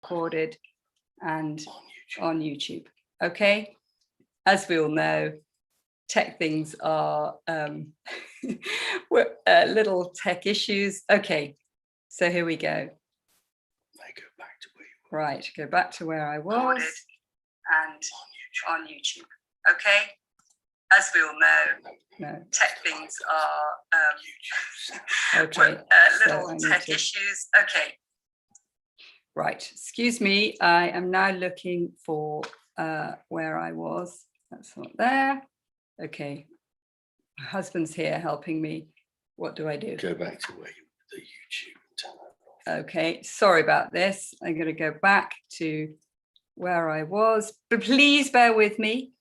recorded and on YouTube. Okay, as we all know, tech things are little tech issues. Okay, so here we go. Right, go back to where I was and on YouTube. Okay, as we all know, tech things are okay. Little tech issues. Okay. Right, excuse me. I am now looking for where I was. That's not there. Okay, my husband's here helping me. What do I do? Go back to where the YouTube and turn that off. Okay, sorry about this. I'm going to go back to where I was, but please bear with me.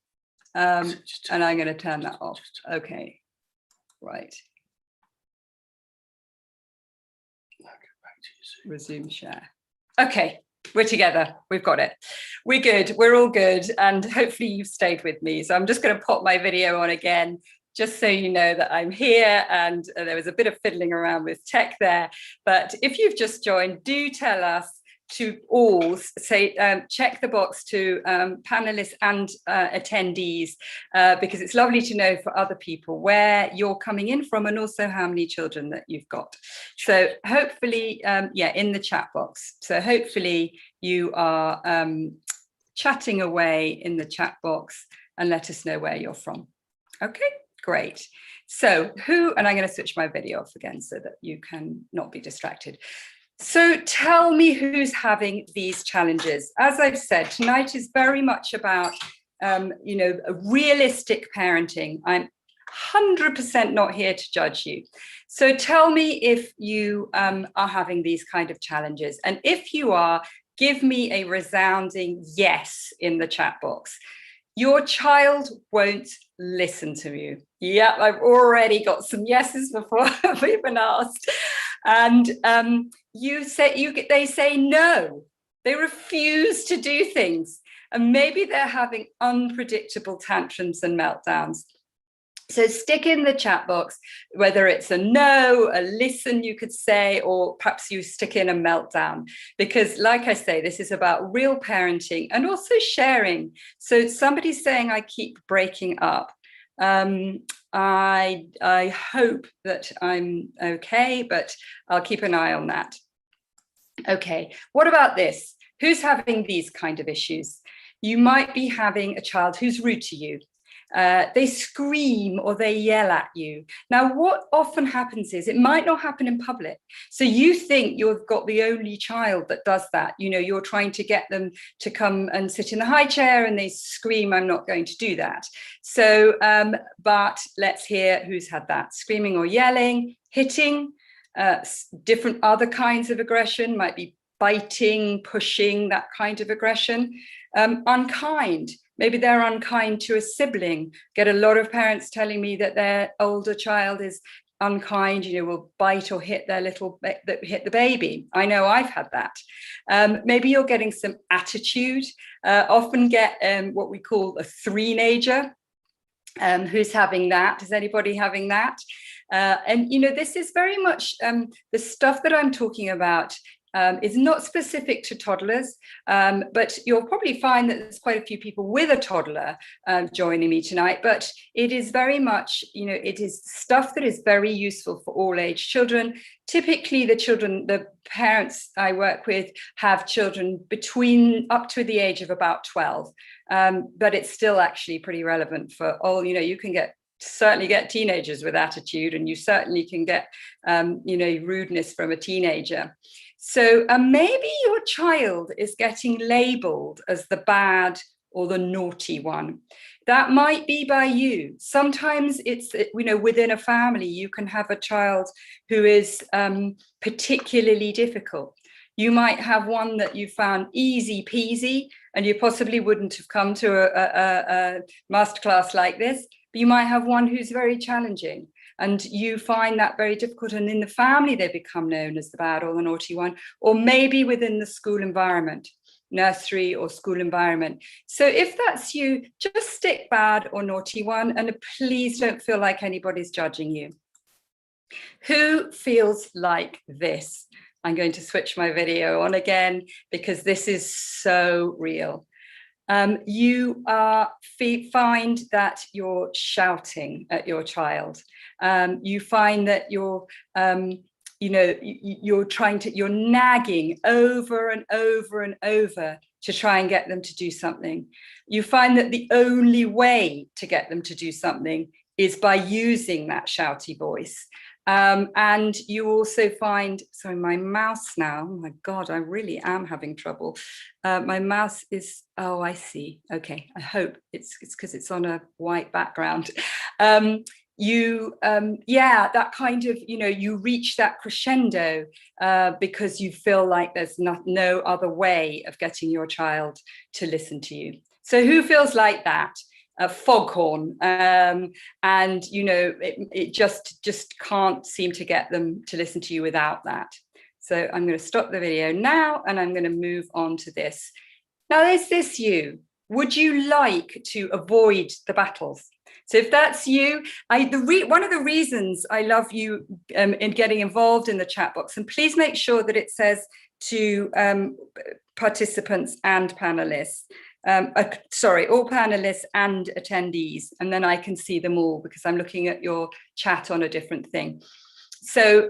And I'm going to turn that off. Okay, right. Resume share. Okay, we're together. We've got it. We're good. We're all good. And hopefully you've stayed with me. So I'm just going to pop my video on again, just so you know that I'm here. And there was a bit of fiddling around with tech there. But if you've just joined, do tell us to all, say, check the box to panelists and attendees, because it's lovely to know for other people where you're coming in from and also how many children that you've got. So hopefully, yeah, in the chat box. So hopefully you are chatting away in the chat box and let us know where you're from. Okay, great. So and I'm going to switch my video off again so that you can not be distracted. So tell me who's having these challenges. As I've said, tonight is very much about, you know, realistic parenting. I'm 100% not here to judge you. So tell me if you are having these kind of challenges. And if you are, give me a resounding yes in the chat box. Your child won't listen to you. Yeah, I've already got some yeses before I've even asked. And they say no. They refuse to do things. And maybe they're having unpredictable tantrums and meltdowns. So stick in the chat box, whether it's a no, a listen, you could say, or perhaps you stick in a meltdown, because like I say, this is about real parenting and also sharing. So somebody's saying, I keep breaking up. I hope that I'm okay, but I'll keep an eye on that. Okay, what about this? Who's having these kind of issues? You might be having a child who's rude to you. They scream or they yell at you. Now, what often happens is it might not happen in public. So you think you've got the only child that does that. You know, you're trying to get them to come and sit in the high chair and they scream, I'm not going to do that. So, but let's hear who's had that. Screaming or yelling, hitting, different other kinds of aggression, might be biting, pushing, that kind of aggression. Unkind. Maybe they're unkind to a sibling. Get a lot of parents telling me that their older child is unkind, you know, will bite or hit hit the baby. I know I've had that. Maybe you're getting some attitude. Often get what we call a three-nager. Who's having that? Is anybody having that? And, you know, this is very much the stuff that I'm talking about is not specific to toddlers, but you'll probably find that there's quite a few people with a toddler joining me tonight, but it is very much, you know, it is stuff that is very useful for all age children. Typically the parents I work with have children between up to the age of about 12, but it's still actually pretty relevant for all, you know, you can certainly get teenagers with attitude, and you certainly can get, you know, rudeness from a teenager. So maybe your child is getting labeled as the bad or the naughty one. That might be by you. Sometimes it's, you know, within a family, you can have a child who is particularly difficult. You might have one that you found easy peasy, and you possibly wouldn't have come to a masterclass like this, but you might have one who's very challenging. And you find that very difficult. And in the family, they become known as the bad or the naughty one, or maybe within the school environment, nursery or school environment. So if that's you, just stick bad or naughty one, and please don't feel like anybody's judging you. Who feels like this? I'm going to switch my video on again because this is so real. You find that you're shouting at your child. You find that you're you're nagging over and over and over to try and get them to do something. You find that the only way to get them to do something is by using that shouty voice. And you also find, sorry, my mouse now, oh my God, I really am having trouble. My mouse is, oh, I see. Okay, I hope it's because it's on a white background. Yeah, that kind of, you reach that crescendo because you feel like there's no other way of getting your child to listen to you. So who feels like that? A foghorn, and it just can't seem to get them to listen to you without that. So I'm going to stop the video now, and I'm going to move on to this. Now, is this you? Would you like to avoid the battles? So if that's you, one of the reasons I love you in getting involved in the chat box, and please make sure that it says to participants and panelists, sorry, all panelists and attendees, and then I can see them all because I'm looking at your chat on a different thing. So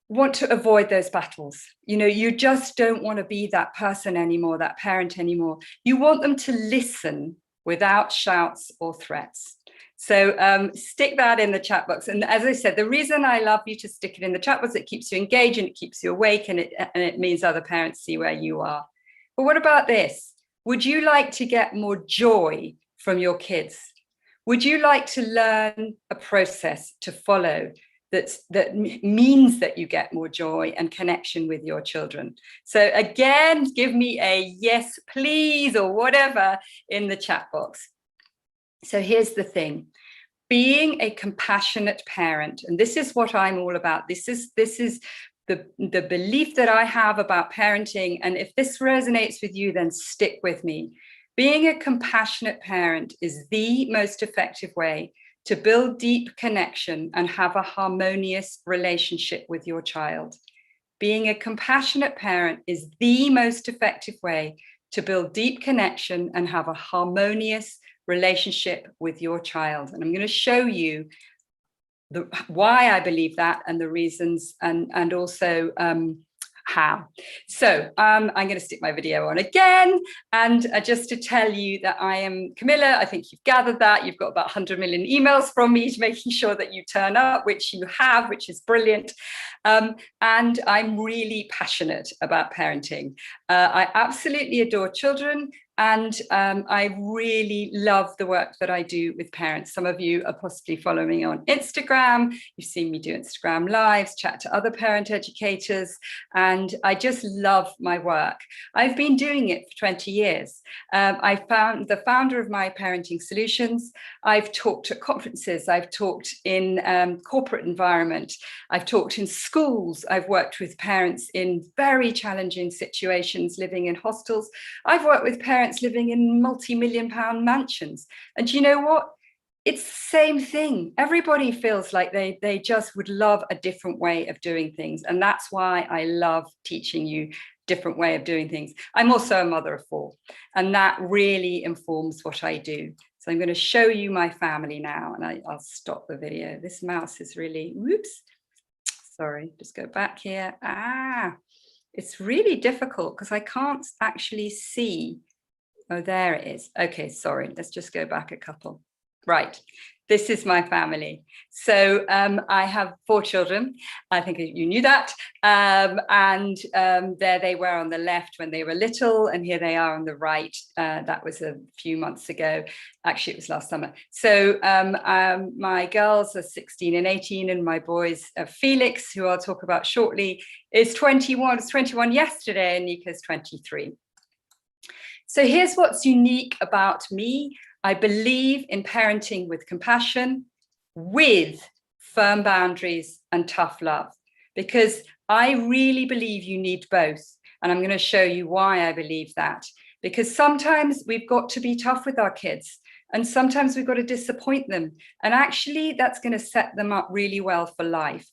want to avoid those battles. You just don't want to be that person anymore, that parent anymore. You want them to listen without shouts or threats. So stick that in the chat box. And as I said, the reason I love you to stick it in the chat box, it keeps you engaged and it keeps you awake, and it means other parents see where you are. But what about this? Would you like to get more joy from your kids? Would you like to learn a process to follow that means that you get more joy and connection with your children? So again, give me a yes, please, or whatever in the chat box. So here's the thing. Being a compassionate parent, and this is what I'm all about. This is the belief that I have about parenting. And if this resonates with you, then stick with me. Being a compassionate parent is the most effective way to build deep connection and have a harmonious relationship with your child. Being a compassionate parent is the most effective way to build deep connection and have a harmonious relationship with your child. And I'm going to show you why I believe that and the reasons, and also how. So I'm going to stick my video on again, and just to tell you that I am Camilla. I think you've gathered that. You've got about 100 million emails from me making sure that you turn up, which you have, which is brilliant. And I'm really passionate about parenting. I absolutely adore children. And I really love the work that I do with parents. Some of you are possibly following me on Instagram. You've seen me do Instagram lives, chat to other parent educators, and I just love my work. I've been doing it for 20 years. I found the founder of My Parenting Solutions. I've talked at conferences. I've talked in corporate environment. I've talked in schools. I've worked with parents in very challenging situations, living in hostels. I've worked with parents living in multi-million-pound mansions. And you know what? It's the same thing. Everybody feels like they just would love a different way of doing things. And that's why I love teaching you different way of doing things. I'm also a mother of 4, and that really informs what I do. So I'm going to show you my family now, and I'll stop the video. This mouse is really, whoops, sorry, just go back here. It's really difficult because I can't actually see. Oh, there it is. Okay, sorry. Let's just go back a couple. Right. This is my family. So I have 4 children. I think you knew that. There they were on the left when they were little, and here they are on the right. That was a few months ago. Actually, it was last summer. So my girls are 16 and 18, and my boys, Felix, who I'll talk about shortly, is 21. It's 21 yesterday, and Nika's 23. So here's what's unique about me. I believe in parenting with compassion, with firm boundaries and tough love, because I really believe you need both. And I'm going to show you why I believe that. Because sometimes we've got to be tough with our kids, and sometimes we've got to disappoint them. And actually, that's going to set them up really well for life.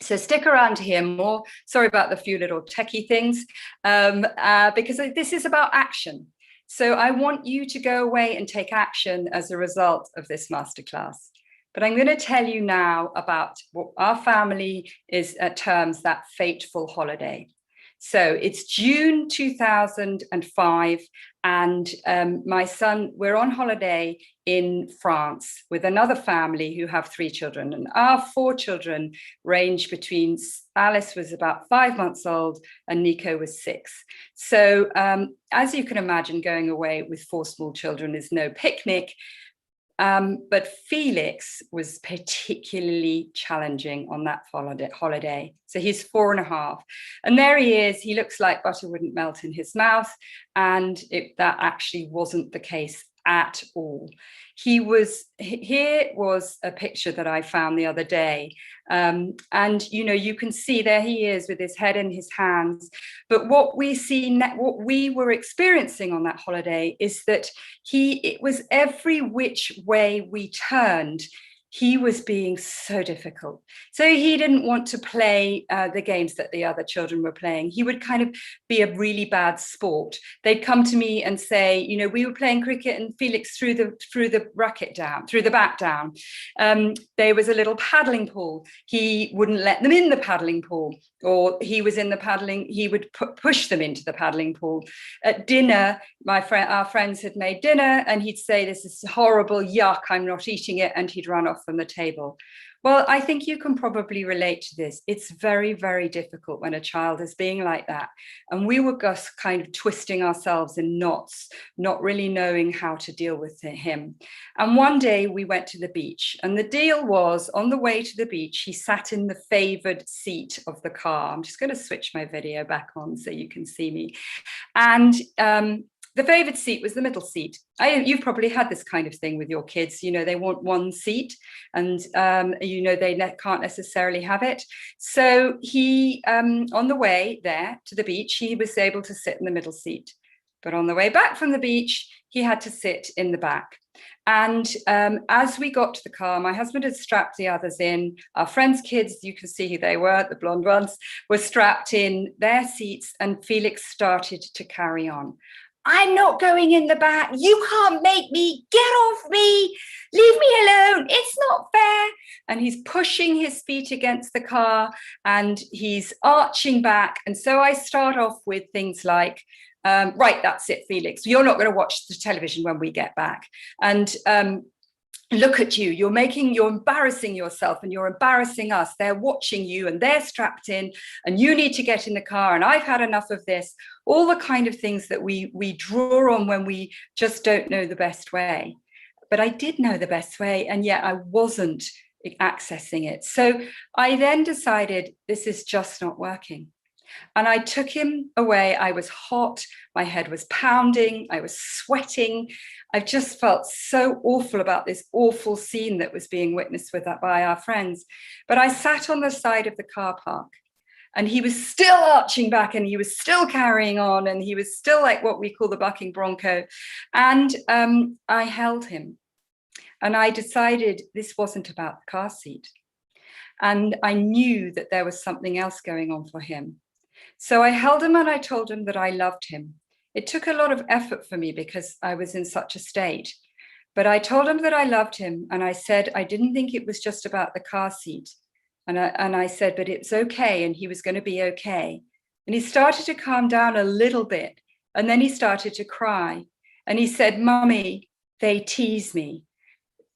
So stick around to hear more. Sorry about the few little techie things, because this is about action. So I want you to go away and take action as a result of this masterclass. But I'm going to tell you now about what our family terms that fateful holiday. So it's June 2005, and my son, we're on holiday in France with another family who have 3 children. And our 4 children range between, Alice was about 5 months old and Nico was 6. So as you can imagine, going away with 4 small children is no picnic. But Felix was particularly challenging on that holiday. So he's 4.5. And there he is. He looks like butter wouldn't melt in his mouth. And that actually wasn't the case at all. Here was a picture that I found the other day. And, you can see there he is with his head in his hands. But what we were experiencing on that holiday is that it was every which way we turned, he was being so difficult. So he didn't want to play the games that the other children were playing. He would kind of be a really bad sport. They'd come to me and say, we were playing cricket and Felix threw the racket down, threw the bat down. There was a little paddling pool. He wouldn't let them in the paddling pool, or he was in the paddling, he would push them into the paddling pool. At dinner, our friends had made dinner and he'd say, this is horrible, yuck, I'm not eating it. And he'd run off from the table. Well, I think you can probably relate to this. It's very, very difficult when a child is being like that. And we were just kind of twisting ourselves in knots, not really knowing how to deal with him. And one day we went to the beach, and the deal was, on the way to the beach, he sat in the favored seat of the car. I'm just going to switch my video back on so you can see me. And the favored seat was the middle seat. You've probably had this kind of thing with your kids. They want one seat and, they can't necessarily have it. So he, on the way there to the beach, he was able to sit in the middle seat. But on the way back from the beach, he had to sit in the back. And as we got to the car, my husband had strapped the others in. Our friends' kids, you can see who they were, the blonde ones, were strapped in their seats, and Felix started to carry on. I'm not going in the back. You can't make me. Get off me. Leave me alone. It's not fair. And he's pushing his feet against the car and he's arching back. And so I start off with things like, right, that's it, Felix. You're not going to watch the television when we get back. And look at you, you're embarrassing yourself and you're embarrassing us. They're watching you and they're strapped in and you need to get in the car and I've had enough of this. All the kind of things that we draw on when we just don't know the best way. But I did know the best way, and yet I wasn't accessing it. So I then decided this is just not working. And I took him away. I was hot. My head was pounding. I was sweating. I just felt so awful about this awful scene that was being witnessed by our friends. But I sat on the side of the car park and he was still arching back and he was still carrying on and he was still like what we call the bucking bronco. And I held him and I decided this wasn't about the car seat. And I knew that there was something else going on for him. So I held him and I told him that I loved him. It took a lot of effort for me because I was in such a state. But I told him that I loved him. And I said, I didn't think it was just about the car seat. And I said, but it's okay. And he was going to be okay. And he started to calm down a little bit. And then he started to cry. And he said, Mummy, they tease me.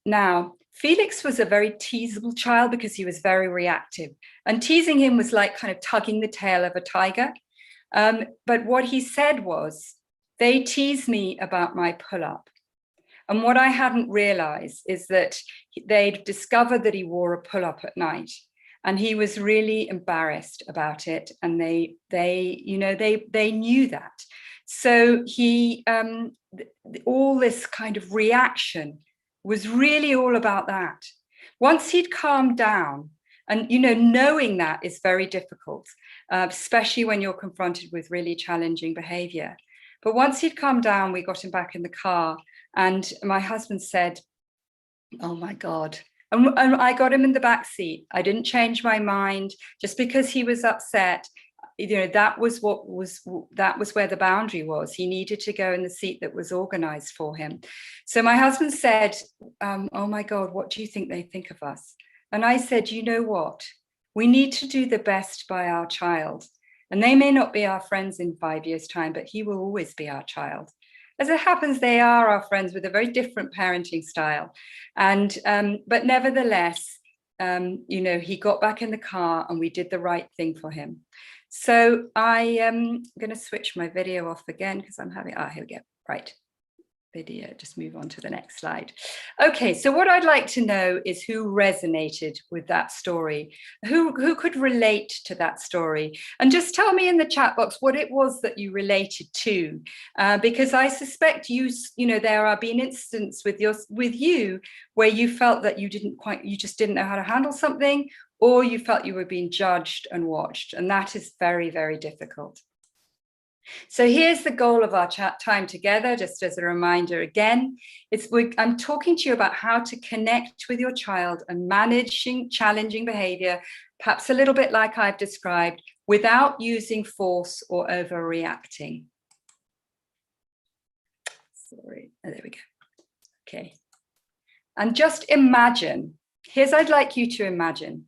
Now, Felix was a very teasable child because he was very reactive. And teasing him was like kind of tugging the tail of a tiger. But what he said was, they tease me about my pull-up. And what I hadn't realized is that they'd discovered that he wore a pull-up at night. And he was really embarrassed about it. And they knew that. So he, all this kind of reaction was really all about that. Once he'd calmed down, and knowing that is very difficult, especially when you're confronted with really challenging behavior. But once he'd calmed down, we got him back in the car, and my husband said, oh my God, And I got him in the back seat. I didn't change my mind just because he was upset. That was where the boundary was. He needed to go in the seat that was organized for him. So my husband said, oh my God, what do you think they think of us? And I said, you know what? We need to do the best by our child. And they may not be our friends in 5 years' time, but he will always be our child. As it happens, they are our friends with a very different parenting style. And but nevertheless, he got back in the car and we did the right thing for him. So I am going to switch my video off again because I'm having, here we go, right. Video, just move on to the next slide. Okay, so what I'd like to know is who resonated with that story, who could relate to that story, and just tell me in the chat box what it was that you related to, because I suspect there have been instances with you where you felt that you just didn't know how to handle something, or you felt you were being judged and watched, and that is very, very difficult. So here's the goal of our time together, just as a reminder again, I'm talking to you about how to connect with your child and managing challenging behavior, perhaps a little bit like I've described, without using force or overreacting. Sorry, there we go. Okay. And just imagine, I'd like you to imagine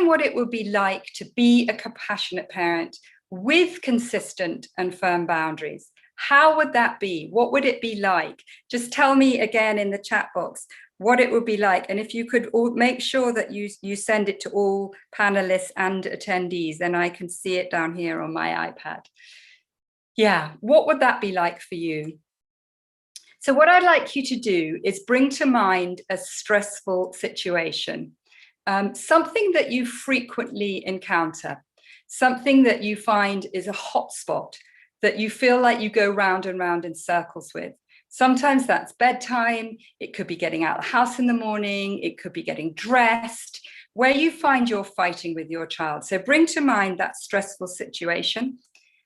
what it would be like to be a compassionate parent with consistent and firm boundaries. How would that be? What would it be like? Just tell me again in the chat box what it would be like. And if you could make sure that you send it to all panelists and attendees, then I can see it down here on my iPad. Yeah, what would that be like for you? So what I'd like you to do is bring to mind a stressful situation, something that you frequently encounter. Something that you find is a hot spot that you feel like you go round and round in circles with. Sometimes that's bedtime. It could be getting out of the house in the morning. It could be getting dressed, where you find you're fighting with your child. So bring to mind that stressful situation.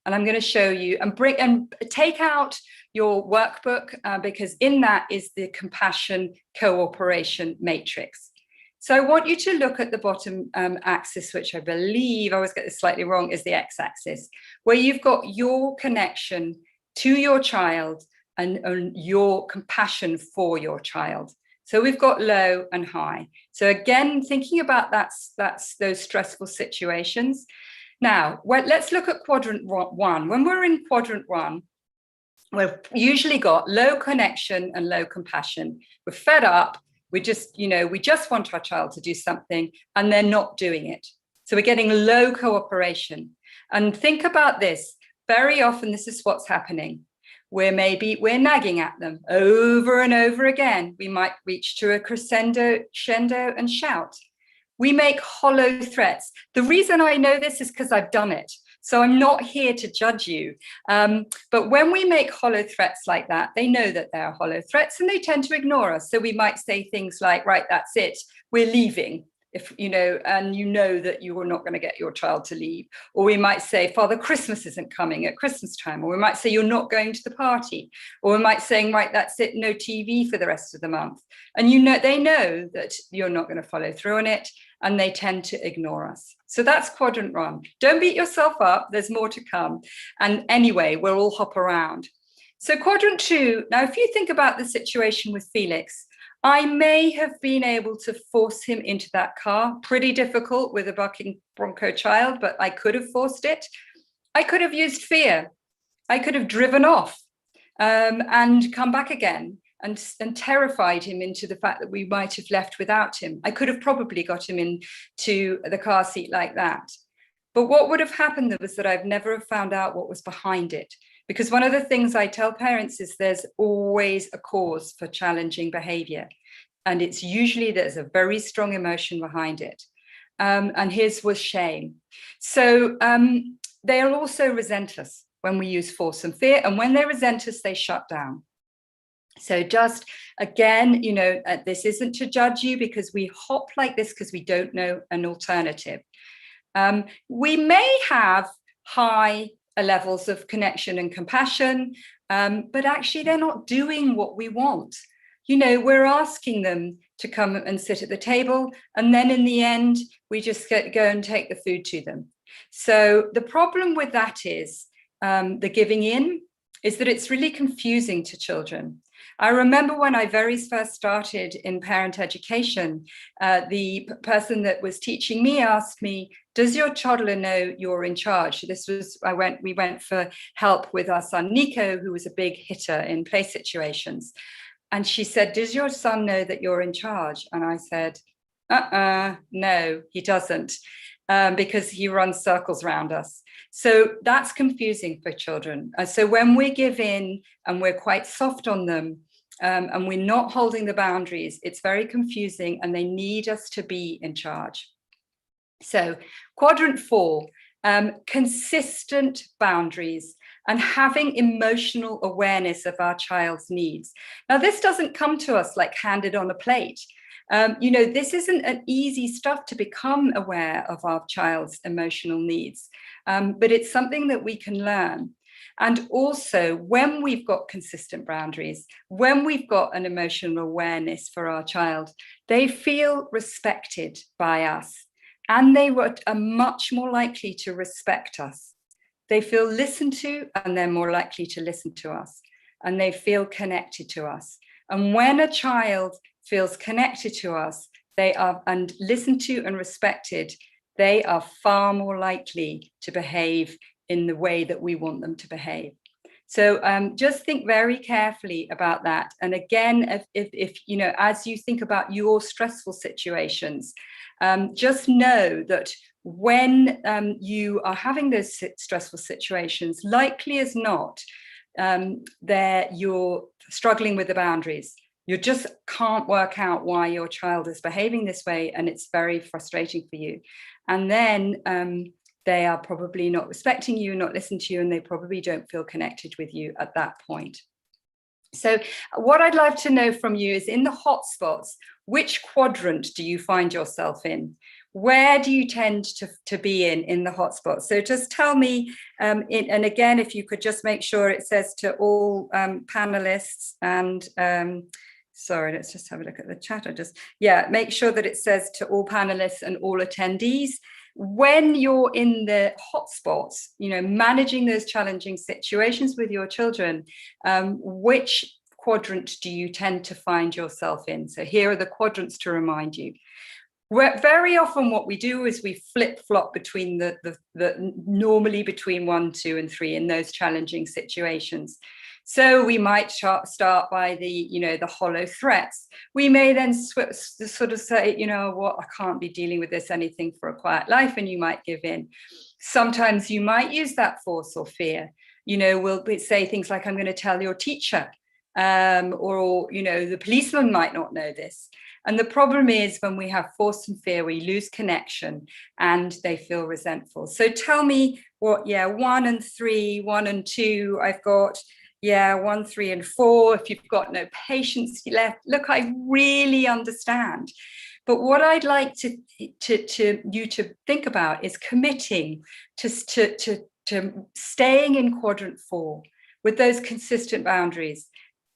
And I'm going to show you and take out your workbook because in that is the compassion cooperation matrix. So I want you to look at the bottom axis, which I believe, I always get this slightly wrong, is the x-axis, where you've got your connection to your child and your compassion for your child. So we've got low and high. So again, thinking about that's those stressful situations. Now, let's look at quadrant one. When we're in quadrant one, we've usually got low connection and low compassion. We're fed up. We just want our child to do something and they're not doing it. So we're getting low cooperation. And think about this. Very often, this is what's happening. We're nagging at them over and over again. We might reach to a crescendo and shout. We make hollow threats. The reason I know this is because I've done it. So I'm not here to judge you. But when we make hollow threats like that, they know that they are hollow threats and they tend to ignore us. So we might say things like, right, that's it, we're leaving. And you know that you are not going to get your child to leave. Or we might say, Father Christmas isn't coming at Christmas time. Or we might say, you're not going to the party. Or we might say, right, that's it, no TV for the rest of the month. And they know that you're not going to follow through on it. And they tend to ignore us. So that's quadrant one. Don't beat yourself up. There's more to come. And anyway, we'll all hop around. So quadrant two, now if you think about the situation with Felix, I may have been able to force him into that car. Pretty difficult with a bucking bronco child, but I could have forced it. I could have used fear. I could have driven off and come back again. And terrified him into the fact that we might have left without him. I could have probably got him into the car seat like that. But what would have happened was that I've never found out what was behind it. Because one of the things I tell parents is there's always a cause for challenging behavior. And it's usually there's a very strong emotion behind it. And his was shame. So they'll also resent us when we use force and fear. And when they resent us, they shut down. So just again, this isn't to judge you because we hop like this because we don't know an alternative. We may have high levels of connection and compassion, but actually they're not doing what we want. We're asking them to come and sit at the table. And then in the end, we just go and take the food to them. So the problem with that is the giving in is that it's really confusing to children. I remember when I very first started in parent education, the person that was teaching me asked me, does your toddler know you're in charge? This was, we went for help with our son, Nico, who was a big hitter in play situations. And she said, does your son know that you're in charge? And I said, no, he doesn't, because he runs circles around us. So that's confusing for children. So when we give in and we're quite soft on them, and we're not holding the boundaries, it's very confusing and they need us to be in charge. So quadrant 4, consistent boundaries and having emotional awareness of our child's needs. Now, this doesn't come to us like handed on a plate. This isn't an easy stuff to become aware of our child's emotional needs, but it's something that we can learn. And also, when we've got consistent boundaries, when we've got an emotional awareness for our child, they feel respected by us, and they are much more likely to respect us. They feel listened to, and they're more likely to listen to us, and they feel connected to us. And when a child feels connected to us, and listened to and respected, they are far more likely to behave in the way that we want them to behave. So just think very carefully about that. And again, if as you think about your stressful situations, just know that when you are having those stressful situations, likely as not, you're struggling with the boundaries. You just can't work out why your child is behaving this way, and it's very frustrating for you. And then they are probably not respecting you, not listening to you, and they probably don't feel connected with you at that point. So what I'd love to know from you is, in the hotspots, which quadrant do you find yourself in? Where do you tend to be in the hotspot? So just tell me, and again, if you could just make sure it says to all panelists and, sorry, let's just have a look at the chat. Make sure that it says to all panelists and all attendees. When you're in the hotspots, managing those challenging situations with your children, which quadrant do you tend to find yourself in? So here are the quadrants to remind you. Very often what we do is we flip-flop between normally between 1, 2, and 3 in those challenging situations. So we might start by the hollow threats. We may then sort of say, what, I can't be dealing with this, anything for a quiet life, and you might give in. Sometimes you might use that force or fear. We'll say things like, I'm going to tell your teacher, or the policeman might not know this. And the problem is, when we have force and fear, we lose connection and they feel resentful. So tell me what, 1 and 3, 1 and 2, I've got, 1, 3, and 4. If you've got no patience left, look, I really understand. But what I'd like you to think about is committing to staying in quadrant 4 with those consistent boundaries,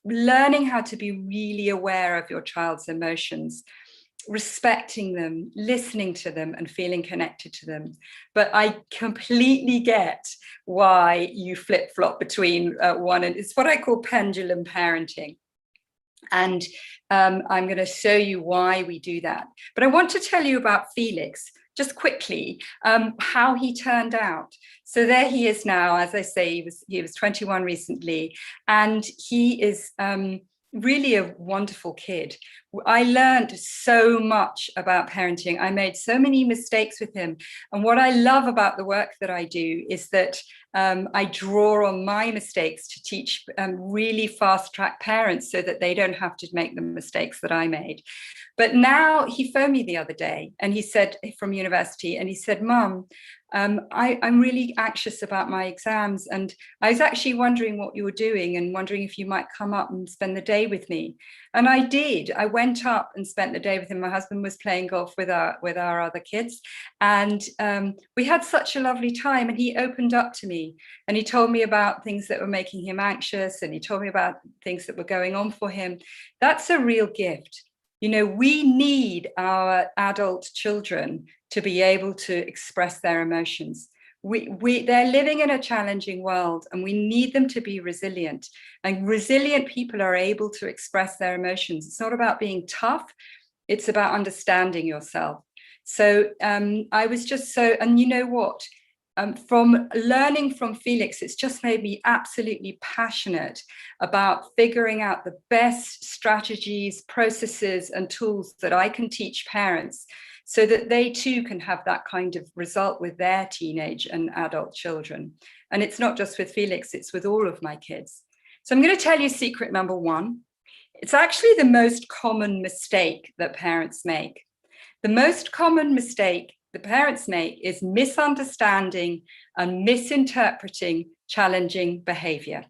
learning how to be really aware of your child's emotions, respecting them, listening to them, and feeling connected to them. But I completely get why you flip-flop between one, and it's what I call pendulum parenting. And I'm going to show you why we do that. But I want to tell you about Felix, just quickly, how he turned out. So there he is now. As I say, he was 21 recently, and he is really a wonderful kid. I learned so much about parenting. I made so many mistakes with him. And what I love about the work that I do is that I draw on my mistakes to teach really fast-track parents so that they don't have to make the mistakes that I made. But now he phoned me the other day, and he said, from university, and he said, Mum, I'm really anxious about my exams, and I was actually wondering what you were doing and wondering if you might come up and spend the day with me. And I did. I went up and spent the day with him. My husband was playing golf with our other kids, and we had such a lovely time. And he opened up to me, and he told me about things that were making him anxious, and he told me about things that were going on for him. That's a real gift. You know, we need our adult children to be able to express their emotions. They're living in a challenging world, and we need them to be resilient. And resilient people are able to express their emotions. It's not about being tough, it's about understanding yourself. So I was just so, and you know what? From learning from Felix, it's just made me absolutely passionate about figuring out the best strategies, processes, and tools that I can teach parents so that they too can have that kind of result with their teenage and adult children. And it's not just with Felix, it's with all of my kids. So I'm going to tell you secret number one. It's actually the most common mistake that parents make. The most common mistake the parents make is misunderstanding and misinterpreting challenging behavior.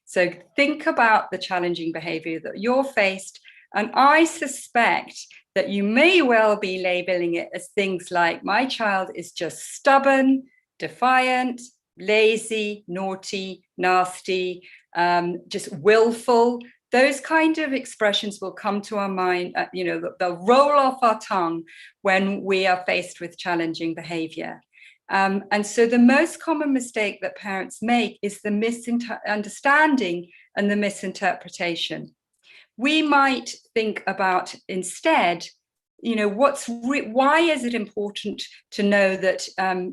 So think about the challenging behavior that you're faced, and I suspect that you may well be labeling it as things like, my child is just stubborn, defiant, lazy, naughty, nasty, just willful. Those kind of expressions will come to our mind, they'll roll off our tongue when we are faced with challenging behavior. And so the most common mistake that parents make is the misunderstanding and the misinterpretation. We might think about instead, why is it important to know that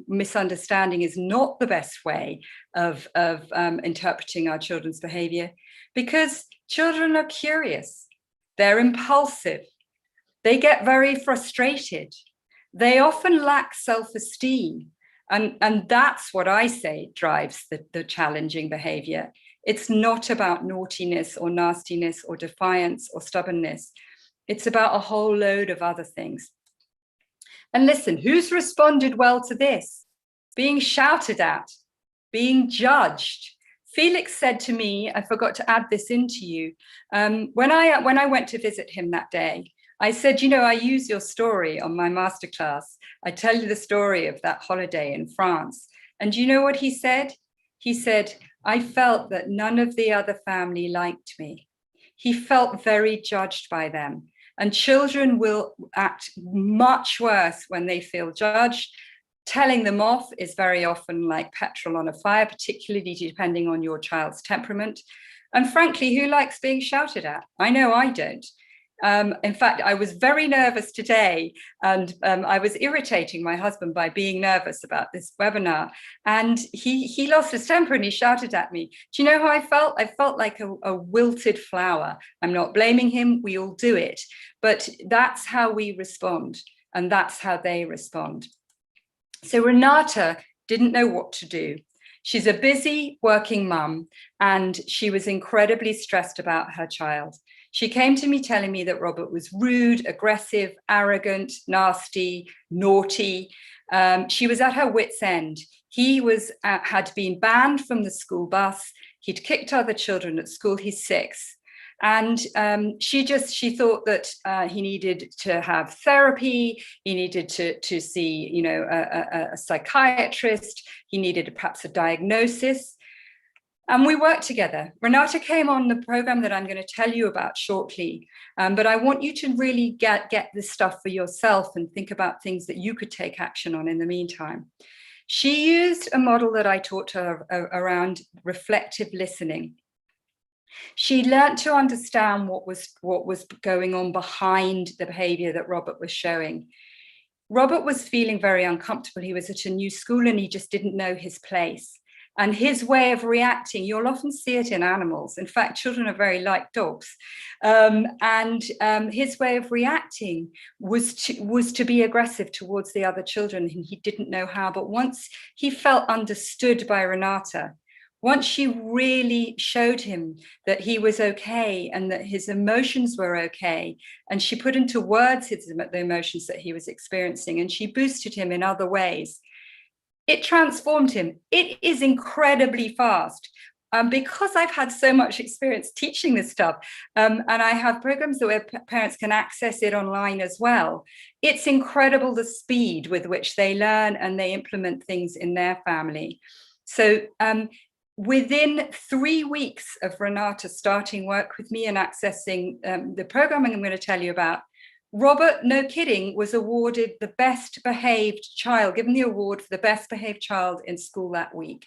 misunderstanding is not the best way of interpreting our children's behavior? Because children are curious, they're impulsive, they get very frustrated, they often lack self-esteem. And that's what I say drives the challenging behavior. It's not about naughtiness or nastiness or defiance or stubbornness. It's about a whole load of other things. And listen, who's responded well to this? Being shouted at, being judged. Felix said to me, I forgot to add this into you, when I went to visit him that day, I said, I use your story on my masterclass. I tell you the story of that holiday in France. And you know what he said? He said, I felt that none of the other family liked me. He felt very judged by them. And children will act much worse when they feel judged. Telling them off is very often like petrol on a fire, particularly depending on your child's temperament. And frankly, who likes being shouted at? I know I don't. In fact, I was very nervous today, and I was irritating my husband by being nervous about this webinar. And he lost his temper and he shouted at me. Do you know how I felt? I felt like a wilted flower. I'm not blaming him. We all do it. But that's how we respond, and that's how they respond. So Renata didn't know what to do. She's a busy working mum, and she was incredibly stressed about her child. She came to me telling me that Robert was rude, aggressive, arrogant, nasty, naughty. She was at her wit's end. He had been banned from the school bus. He'd kicked other children at school. He's 6. And she thought that he needed to have therapy. He needed to see, a psychiatrist. He needed perhaps a diagnosis. And we worked together. Renata came on the program that I'm going to tell you about shortly. But I want you to really get this stuff for yourself and think about things that you could take action on in the meantime. She used a model that I taught her around reflective listening. She learned to understand what was going on behind the behavior that Robert was showing. Robert was feeling very uncomfortable. He was at a new school and he just didn't know his place. And his way of reacting, you'll often see it in animals. In fact, children are very like dogs. His way of reacting was to be aggressive towards the other children, and he didn't know how. But once he felt understood by Renata, once she really showed him that he was okay and that his emotions were okay, and she put into words the emotions that he was experiencing, and she boosted him in other ways, it transformed him. It is incredibly fast. Because I've had so much experience teaching this stuff, and I have programs where parents can access it online as well. It's incredible the speed with which they learn and they implement things in their family. So within 3 weeks of Renata starting work with me and accessing the programming I'm going to tell you about, Robert, no kidding, was awarded the best behaved child, given the award for the best behaved child in school that week.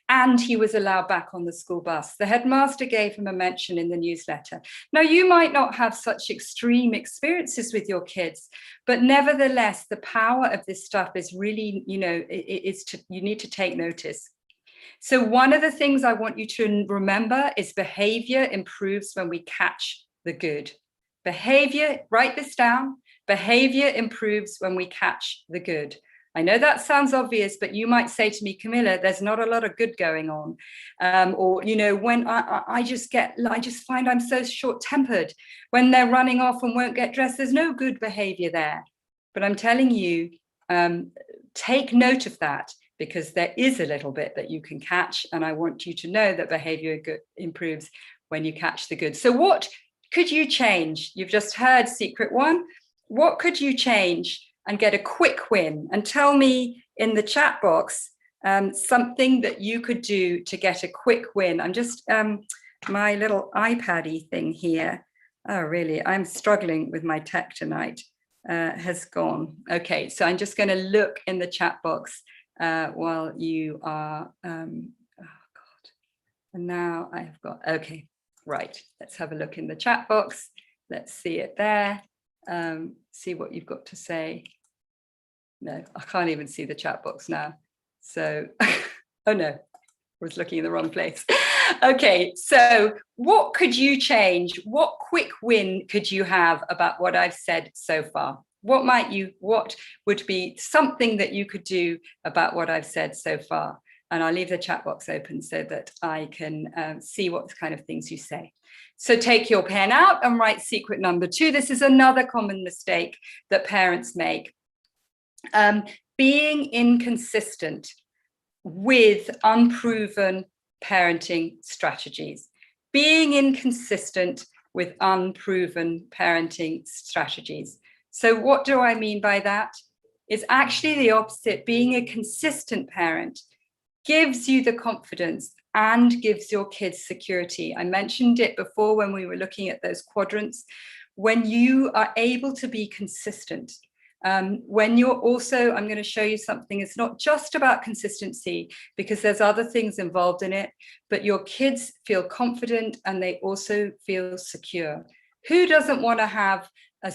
And he was allowed back on the school bus. The headmaster gave him a mention in the newsletter. Now, you might not have such extreme experiences with your kids, but nevertheless, the power of this stuff is really, you need to take notice. So one of the things I want you to remember is behavior improves when we catch the good. Behavior, write this down, behavior improves when we catch the good. I know that sounds obvious, but you might say to me, Camilla, there's not a lot of good going on. When I just find I'm so short-tempered when they're running off and won't get dressed, there's no good behavior there. But I'm telling you, take note of that, because there is a little bit that you can catch. And I want you to know that behavior improves when you catch the good. So what could you change? You've just heard secret one. What could you change and get a quick win? And tell me in the chat box something that you could do to get a quick win. I'm just, my little iPad-y thing here. Oh, really? I'm struggling with my tech tonight. Has gone. Okay, so I'm just going to look in the chat box while you are, oh God. And now I've got, okay, right. Let's have a look in the chat box. Let's see it there. See what you've got to say. No, I can't even see the chat box now. So, oh no, I was looking in the wrong place. Okay, so what could you change? What quick win could you have about what I've said so far? What would be something that you could do about what I've said so far? And I'll leave the chat box open so that I can see what kind of things you say. So take your pen out and write secret number 2. This is another common mistake that parents make. Being inconsistent with unproven parenting strategies. Being inconsistent with unproven parenting strategies. So what do I mean by that? It's actually the opposite. Being a consistent parent gives you the confidence and gives your kids security. I mentioned it before when we were looking at those quadrants. When you are able to be consistent, when you're also, I'm going to show you something, it's not just about consistency because there's other things involved in it, but your kids feel confident and they also feel secure. Who doesn't want to have a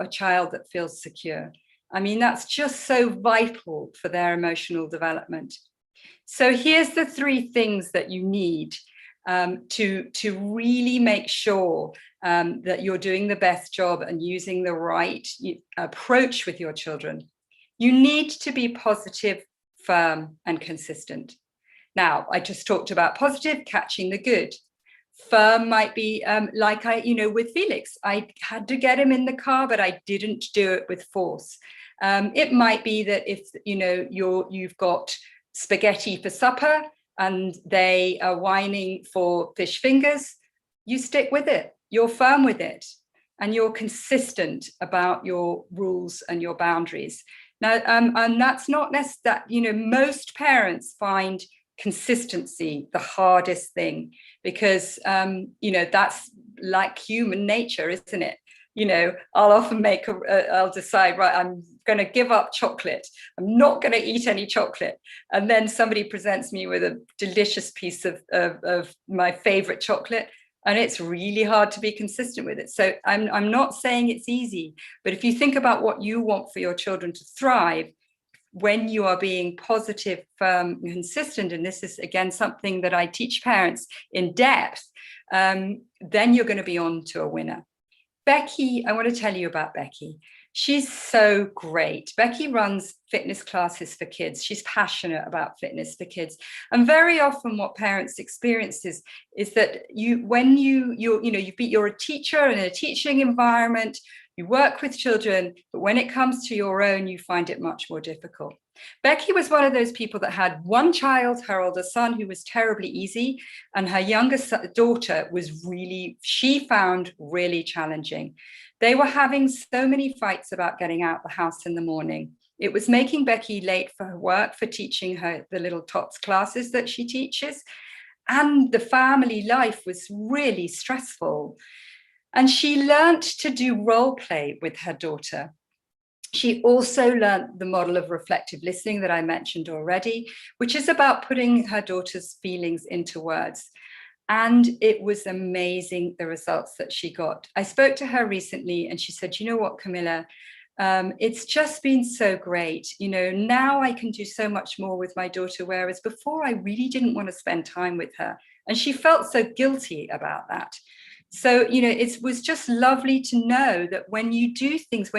child that feels secure? I mean, that's just so vital for their emotional development. So here's the 3 things that you need to really make sure that you're doing the best job and using the right approach with your children. You need to be positive, firm, and consistent. Now, I just talked about positive, catching the good. Firm might be like with Felix, I had to get him in the car, but I didn't do it with force. It might be that if you've got spaghetti for supper and they are whining for fish fingers, you stick with it. You're firm with it, and you're consistent about your rules and your boundaries. Now, and that's not necessarily most parents find consistency the hardest thing because that's like human nature, isn't it? I'll often I'll decide, right, I'm going to give up chocolate. I'm not going to eat any chocolate. And then somebody presents me with a delicious piece of my favorite chocolate. And it's really hard to be consistent with it. So I'm not saying it's easy, but if you think about what you want for your children to thrive, when you are being positive, firm, and consistent, and this is again something that I teach parents in depth, then you're going to be on to a winner. Becky, I want to tell you about Becky. She's so great. Becky runs fitness classes for kids. She's passionate about fitness for kids. And very often what parents experience is that you're a teacher in a teaching environment, you work with children, but when it comes to your own, you find it much more difficult. Becky was one of those people that had one child, her older son, who was terribly easy, and her youngest daughter she found really challenging. They were having so many fights about getting out the house in the morning. It was making Becky late for her work, for teaching her the little tots classes that she teaches. and the family life was really stressful. And she learnt to do role play with her daughter. She also learnt the model of reflective listening that I mentioned already, which is about putting her daughter's feelings into words. And it was amazing, the results that she got. I spoke to her recently and she said, you know what, Camilla, it's just been so great. You know, now I can do so much more with my daughter, whereas before I really didn't want to spend time with her. And she felt so guilty about that. So, you know, it was just lovely to know that when you do things,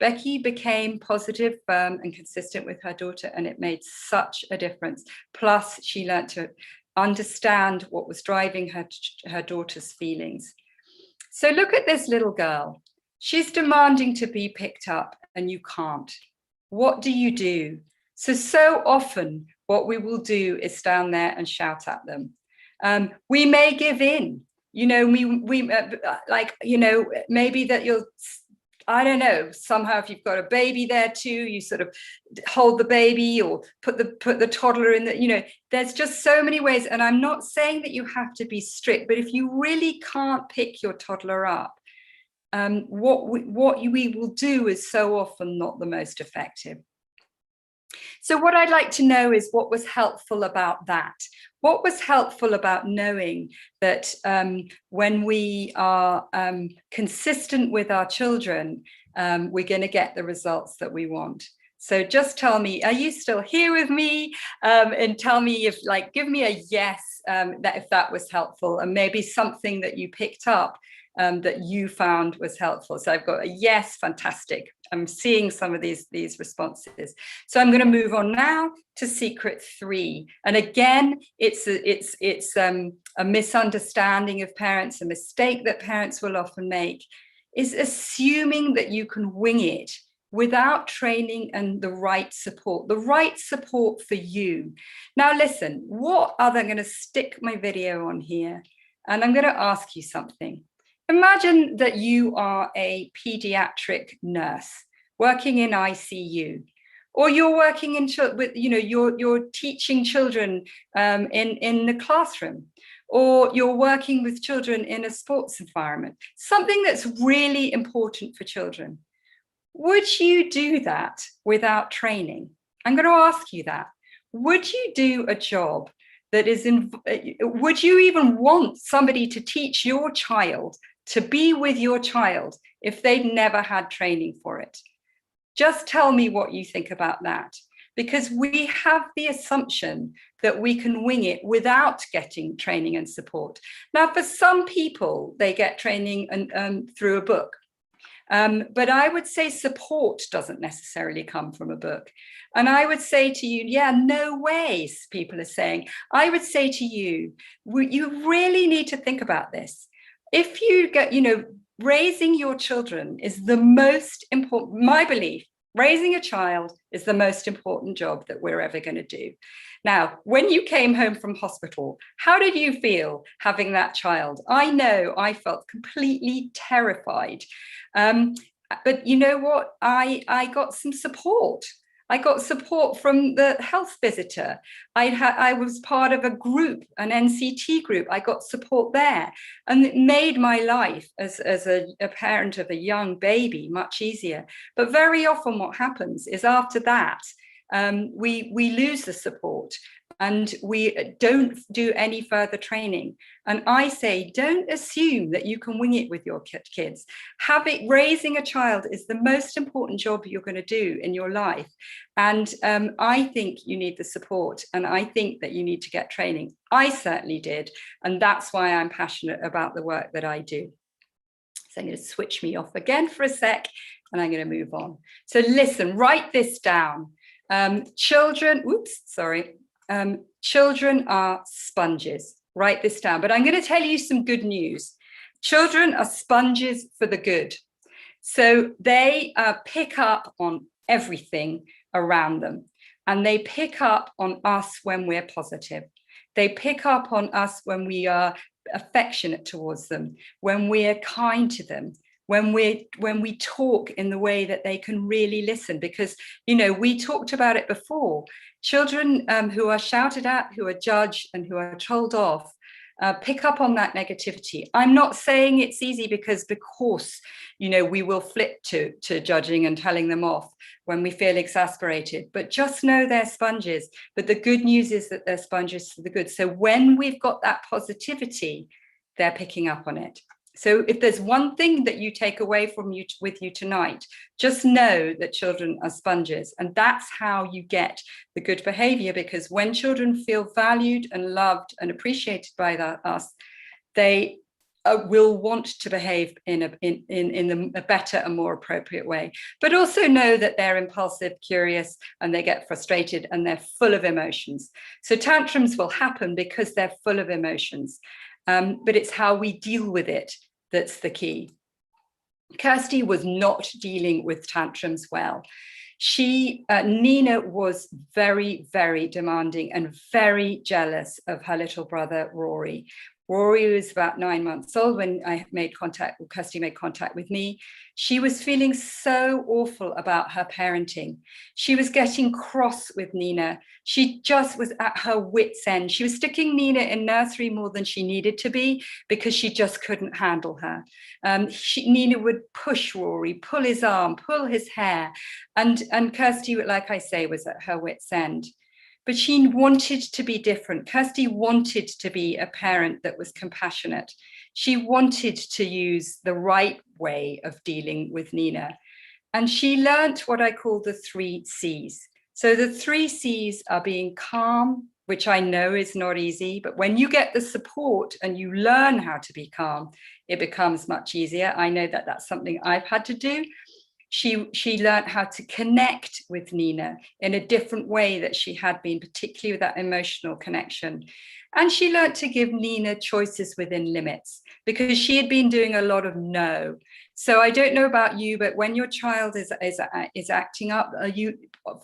Becky became positive, firm and consistent with her daughter, and it made such a difference. Plus, she learned to understand what was driving her daughter's feelings. So look at this little girl. She's demanding to be picked up and you can't. What do you do? So often what we will do is stand there and shout at them. We may give in. You know, like, you know, maybe that you'll, I don't know, somehow if you've got a baby there too, you sort of hold the baby or put the toddler in the, you know, there's just so many ways. And I'm not saying that you have to be strict, but if you really can't pick your toddler up, what we will do is so often not the most effective. So what I'd like to know is what was helpful about that. What was helpful about knowing that when we are consistent with our children, we're going to get the results that we want. So just tell me, are you still here with me? And tell me if, like, give me a yes, that if that was helpful, and maybe something that you picked up that you found was helpful. So I've got a yes, fantastic. I'm seeing some of these responses. So I'm going to move on now to secret 3. And again, it's a misunderstanding of parents, a mistake that parents will often make, is assuming that you can wing it without training and the right support for you. Now, listen, I'm going to stick my video on here and I'm going to ask you something. Imagine that you are a pediatric nurse working in ICU, or you're working with, you know, you're teaching children in the classroom, or you're working with children in a sports environment, something that's really important for children. Would you do that without training? I'm going to ask you that. Would you do a job that is would you even want somebody to teach your child, to be with your child, if they'd never had training for it? Just tell me what you think about that, because we have the assumption that we can wing it without getting training and support. Now, for some people, they get training through a book. But I would say support doesn't necessarily come from a book. And I would say to you, yeah, no way, people are saying. I would say to you, you really need to think about this. If you get, you know, raising your children is the most important, my belief, raising a child is the most important job that we're ever going to do. Now, when you came home from hospital, how did you feel having that child? I know I felt completely terrified. But you know what? I got some support. I got support from the health visitor. I was part of a group, an NCT group. I got support there. And it made my life as a parent of a young baby much easier. But very often what happens is after that, we lose the support and we don't do any further training. And I say, don't assume that you can wing it with your kids. Raising a child is the most important job you're going to do in your life. And I think you need the support, and I think that you need to get training. I certainly did. And that's why I'm passionate about the work that I do. So I'm going to switch me off again for a sec, and I'm going to move on. So listen, write this down. Children are sponges. Write this down. But I'm going to tell you some good news. Children are sponges for the good. So they pick up on everything around them. And they pick up on us when we're positive. They pick up on us when we are affectionate towards them, when we're kind to them, when we talk in the way that they can really listen. Because, you know, we talked about it before. Children who are shouted at, who are judged, and who are told off pick up on that negativity. I'm not saying it's easy, because you know, we will flip to judging and telling them off when we feel exasperated, but just know they're sponges. But the good news is that they're sponges for the good. So when we've got that positivity, they're picking up on it. So if there's one thing that you take away with you tonight, just know that children are sponges, and that's how you get the good behavior. Because when children feel valued and loved and appreciated by us, they will want to behave in a better and more appropriate way. But also know that they're impulsive, curious, and they get frustrated, and they're full of emotions. So tantrums will happen because they're full of emotions. But it's how we deal with it that's the key. Kirsty was not dealing with tantrums well. Nina was very, very demanding and very jealous of her little brother, Rory. Rory was about 9 months old when Kirsty made contact with me. She was feeling so awful about her parenting. She was getting cross with Nina. She just was at her wit's end. She was sticking Nina in nursery more than she needed to be, because she just couldn't handle her. Nina would push Rory, pull his arm, pull his hair. And Kirsty, like I say, was at her wit's end. But she wanted to be different. Kirsty wanted to be a parent that was compassionate. She wanted to use the right way of dealing with Nina. And she learnt what I call the 3 C's. So the 3 C's are being calm, which I know is not easy, but when you get the support and you learn how to be calm, it becomes much easier. I know that that's something I've had to do. She learned how to connect with Nina in a different way that she had been, particularly with that emotional connection. And she learned to give Nina choices within limits, because she had been doing a lot of no. So I don't know about you, but when your child is acting up, you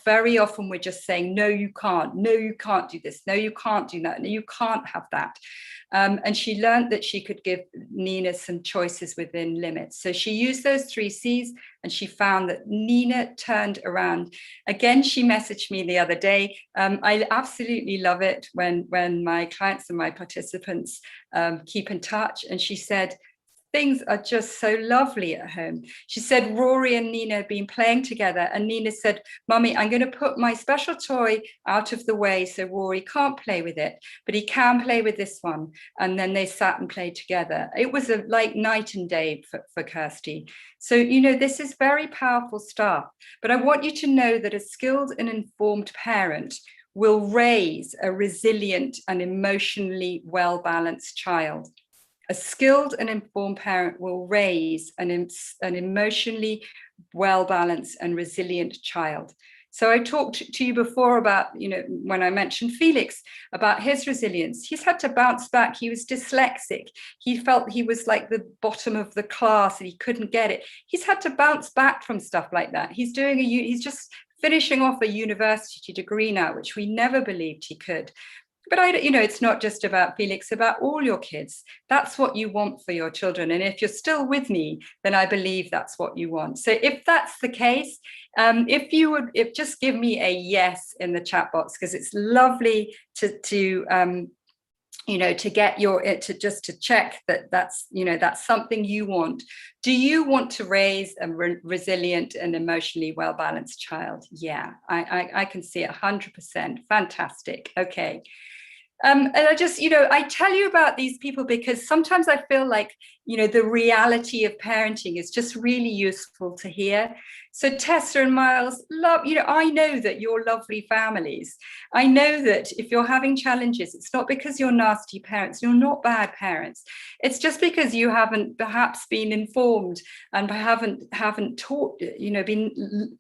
very often we're just saying, no, you can't do this, no, you can't do that, no, you can't have that. And she learned that she could give Nina some choices within limits. So she used those 3 C's, and she found that Nina turned around. Again, she messaged me the other day. I absolutely love it when my clients and my participants keep in touch. And she said, things are just so lovely at home. She said Rory and Nina have been playing together, and Nina said, Mummy, I'm going to put my special toy out of the way so Rory can't play with it, but he can play with this one. And then they sat and played together. It was like night and day for Kirsty. So, you know, this is very powerful stuff. But I want you to know that a skilled and informed parent will raise a resilient and emotionally well-balanced child. A skilled and informed parent will raise an emotionally well-balanced and resilient child. So I talked to you before about, you know, when I mentioned Felix, about his resilience. He's had to bounce back. He was dyslexic. He felt he was like the bottom of the class and he couldn't get it. He's had to bounce back from stuff like that. He's just finishing off a university degree now, which we never believed he could. But it's not just about Felix, about all your kids. That's what you want for your children. And if you're still with me, then I believe that's what you want. So if that's the case, if just give me a yes in the chat box, because it's lovely to get to check that that's something you want. Do you want to raise a resilient and emotionally well-balanced child? Yeah, I can see it 100%. Fantastic. Okay. And I tell you about these people because sometimes I feel like, the reality of parenting is just really useful to hear. So Tessa and Miles, I know that you're lovely families. I know that if you're having challenges, it's not because you're nasty parents, you're not bad parents. It's just because you haven't perhaps been informed and haven't taught,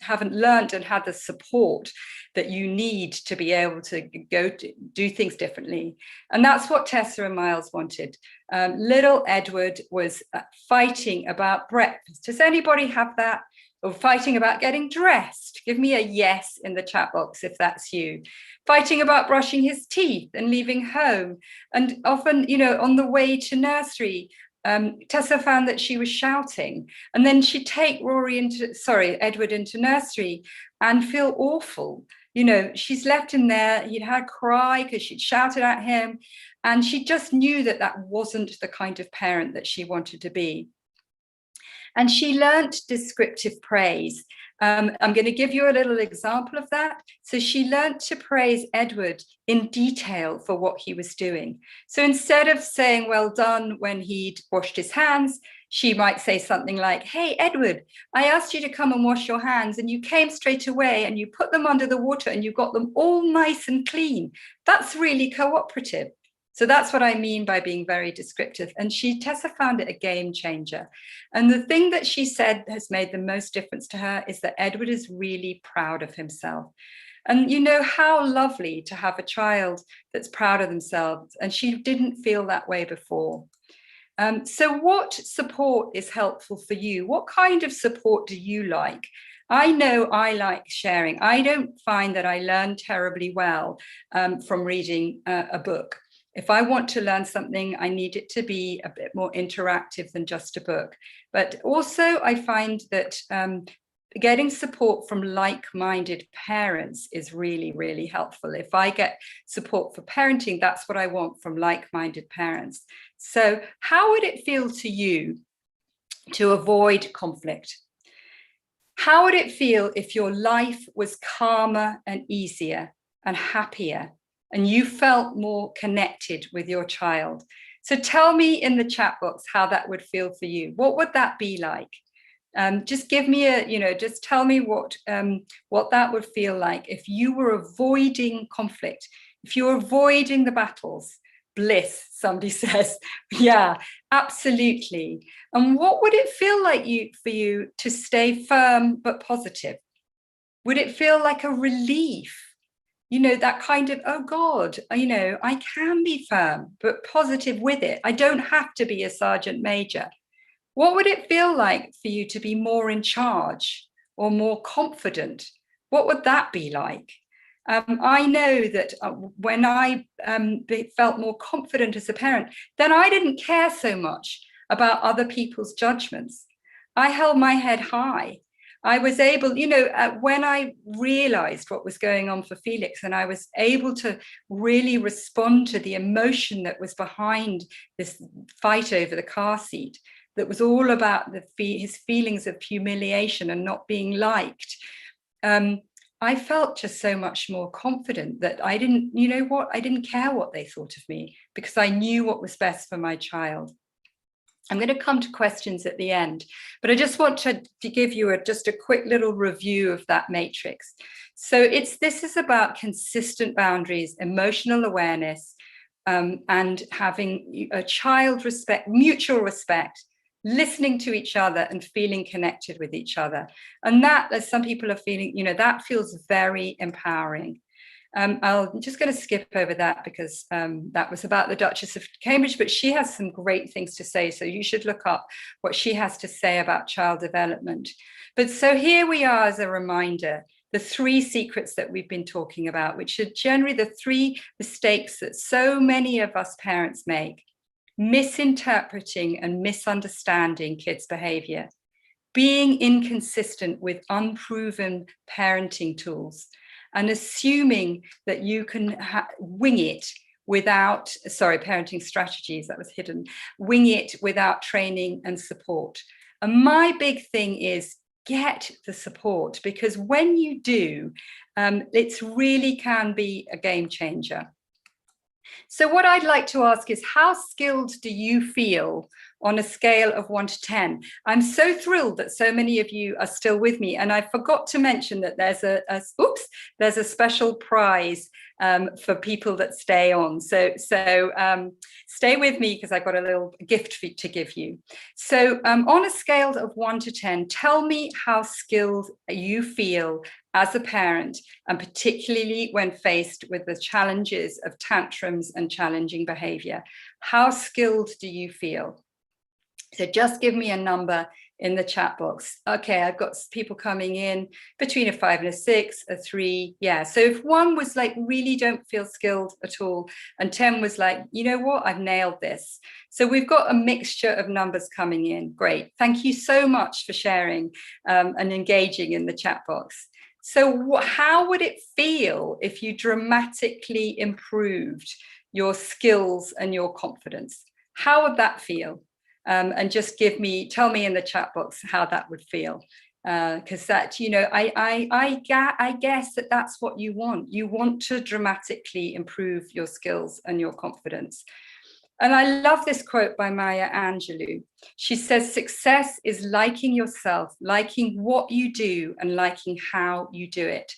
haven't learned and had the support that you need to be able to go to do things differently. And that's what Tessa and Miles wanted. Little Edward was fighting about breakfast. Does anybody have that? Or fighting about getting dressed? Give me a yes in the chat box if that's you. Fighting about brushing his teeth and leaving home. And often, on the way to nursery, Tessa found that she was shouting, and then she'd take Edward into nursery and feel awful. You know, she's left him there. He'd had a cry because she'd shouted at him, and she just knew that that wasn't the kind of parent that she wanted to be. And she learnt descriptive praise. I'm going to give you a little example of that. So she learnt to praise Edward in detail for what he was doing. So instead of saying, well done, when he'd washed his hands, she might say something like, hey, Edward, I asked you to come and wash your hands and you came straight away and you put them under the water and you got them all nice and clean. That's really cooperative. So that's what I mean by being very descriptive. And Tessa found it a game changer. And the thing that she said has made the most difference to her is that Edward is really proud of himself. And you know, how lovely to have a child that's proud of themselves. And she didn't feel that way before. So what support is helpful for you? What kind of support do you like? I know I like sharing. I don't find that I learn terribly well from reading a book. If I want to learn something, I need it to be a bit more interactive than just a book. But also I find that getting support from like-minded parents is really, really helpful. If I get support for parenting, that's what I want from like-minded parents. So how would it feel to you to avoid conflict? How would it feel if your life was calmer and easier and happier, and you felt more connected with your child? So tell me in the chat box how that would feel for you. What would that be like? Just give me just tell me what that would feel like if you were avoiding conflict, if you were avoiding the battles. Bliss, somebody says. Yeah, absolutely. And what would it feel like for you to stay firm but positive? Would it feel like a relief? You know, that kind of, oh God, you know, I can be firm but positive with it. I don't have to be a sergeant major. What would it feel like for you to be more in charge or more confident? What would that be like? I know that when I felt more confident as a parent, then I didn't care so much about other people's judgments. I held my head high. I was able, you know, when I realized what was going on for Felix, and I was able to really respond to the emotion that was behind this fight over the car seat, that was all about his feelings of humiliation and not being liked. I felt just so much more confident that I didn't, you know what, I didn't care what they thought of me because I knew what was best for my child. I'm going to come to questions at the end, but I just want to give you just a quick little review of that matrix. So this is about consistent boundaries, emotional awareness, and having a child respect, mutual respect, listening to each other and feeling connected with each other. And that, as some people are feeling, you know, that feels very empowering. I'm just going to skip over that because that was about the Duchess of Cambridge, but she has some great things to say. So you should look up what she has to say about child development. But so here we are as a reminder, the 3 secrets that we've been talking about, which are generally the 3 mistakes that so many of us parents make: misinterpreting and misunderstanding kids' behavior, being inconsistent with unproven parenting tools, and assuming that you can wing it without, parenting strategies, that was hidden, wing it without training and support. And my big thing is get the support, because when you do, it really can be a game changer. So what I'd like to ask is, how skilled do you feel on a scale of 1 to 10? I'm so thrilled that so many of you are still with me. And I forgot to mention that there's a special prize for people that stay on. So stay with me because I've got a little gift to give you. So on a scale of 1 to 10, tell me how skilled you feel as a parent, and particularly when faced with the challenges of tantrums and challenging behavior. How skilled do you feel? So just give me a number in the chat box. Okay, I've got people coming in between a 5 and a 6, a 3. Yeah, so if 1 was like, really don't feel skilled at all, and 10 was like, you know what, I've nailed this. So we've got a mixture of numbers coming in. Great. Thank you so much for sharing and engaging in the chat box. So how would it feel if you dramatically improved your skills and your confidence? How would that feel? And just tell me in the chat box how that would feel. Because that, you know, I guess that's what you want. You want to dramatically improve your skills and your confidence. And I love this quote by Maya Angelou. She says, success is liking yourself, liking what you do, and liking how you do it.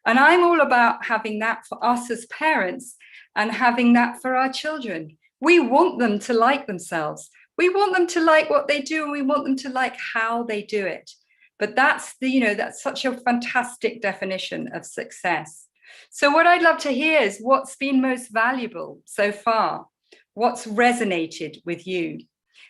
And I'm all about having that for us as parents and having that for our children. We want them to like themselves. We want them to like what they do, and we want them to like how they do it. But that's that's such a fantastic definition of success. So what I'd love to hear is what's been most valuable so far. What's resonated with you?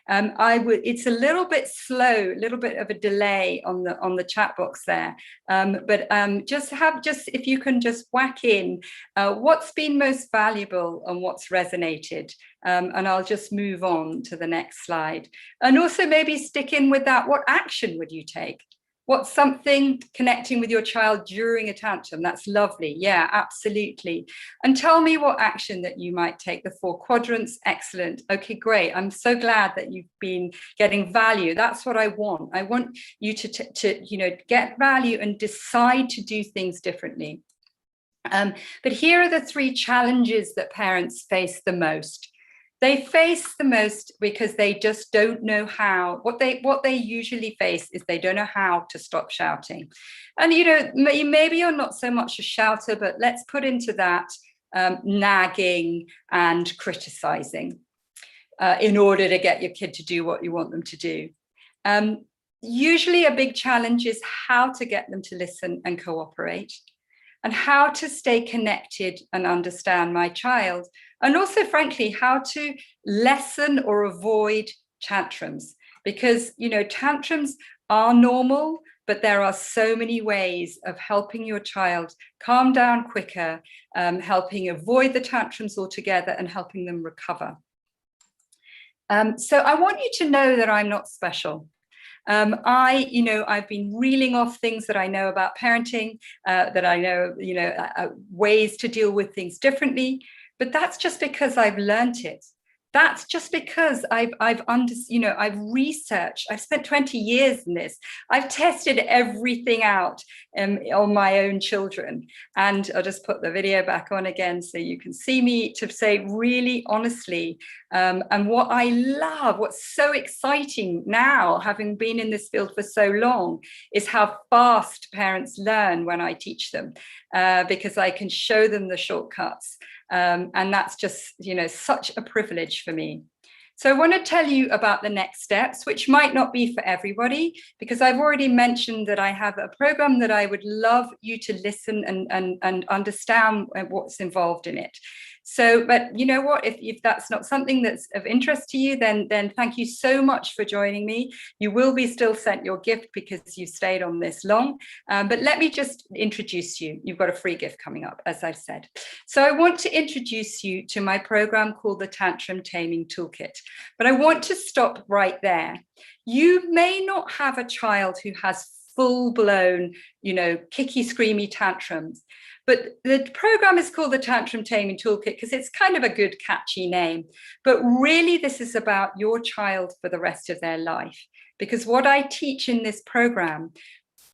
It's a little bit slow, a little bit of a delay on the chat box there, but if you can just whack in what's been most valuable and what's resonated, and I'll just move on to the next slide. And also maybe stick in with that. What action would you take? What's something connecting with your child during a tantrum? That's lovely. Yeah, absolutely. And tell me what action that you might take. The 4 quadrants, excellent. Okay, great. I'm so glad that you've been getting value. That's what I want. I want you to get value and decide to do things differently. But here are the 3 challenges that parents face the most. They face the most because they just don't know how. What they usually face is they don't know how to stop shouting. And maybe you're not so much a shouter, but let's put into that nagging and criticizing in order to get your kid to do what you want them to do. Usually a big challenge is how to get them to listen and cooperate, and how to stay connected and understand my child. And also, frankly, how to lessen or avoid tantrums, because, tantrums are normal, but there are so many ways of helping your child calm down quicker, helping avoid the tantrums altogether, and helping them recover. So I want you to know that I'm not special. I've been reeling off things that I know about parenting, that I know, ways to deal with things differently. But that's just because I've learned it. That's just because I've researched. I've spent 20 years in this. I've tested everything out on my own children. And I'll just put the video back on again so you can see me, to say really honestly. And what I love, what's so exciting now, having been in this field for so long, is how fast parents learn when I teach them, because I can show them the shortcuts. And that's just, such a privilege for me. So I want to tell you about the next steps, which might not be for everybody, because I've already mentioned that I have a program that I would love you to listen and understand what's involved in it. So, but you know what, if that's not something that's of interest to you, then thank you so much for joining me. You will be still sent your gift because you stayed on this long. But let me just introduce you. You've got a free gift coming up, as I've said. So I want to introduce you to my program called the Tantrum Taming Toolkit. But I want to stop right there. You may not have a child who has full-blown, kicky, screamy tantrums. But the program is called the Tantrum Taming Toolkit because it's kind of a good, catchy name. But really, this is about your child for the rest of their life. Because what I teach in this program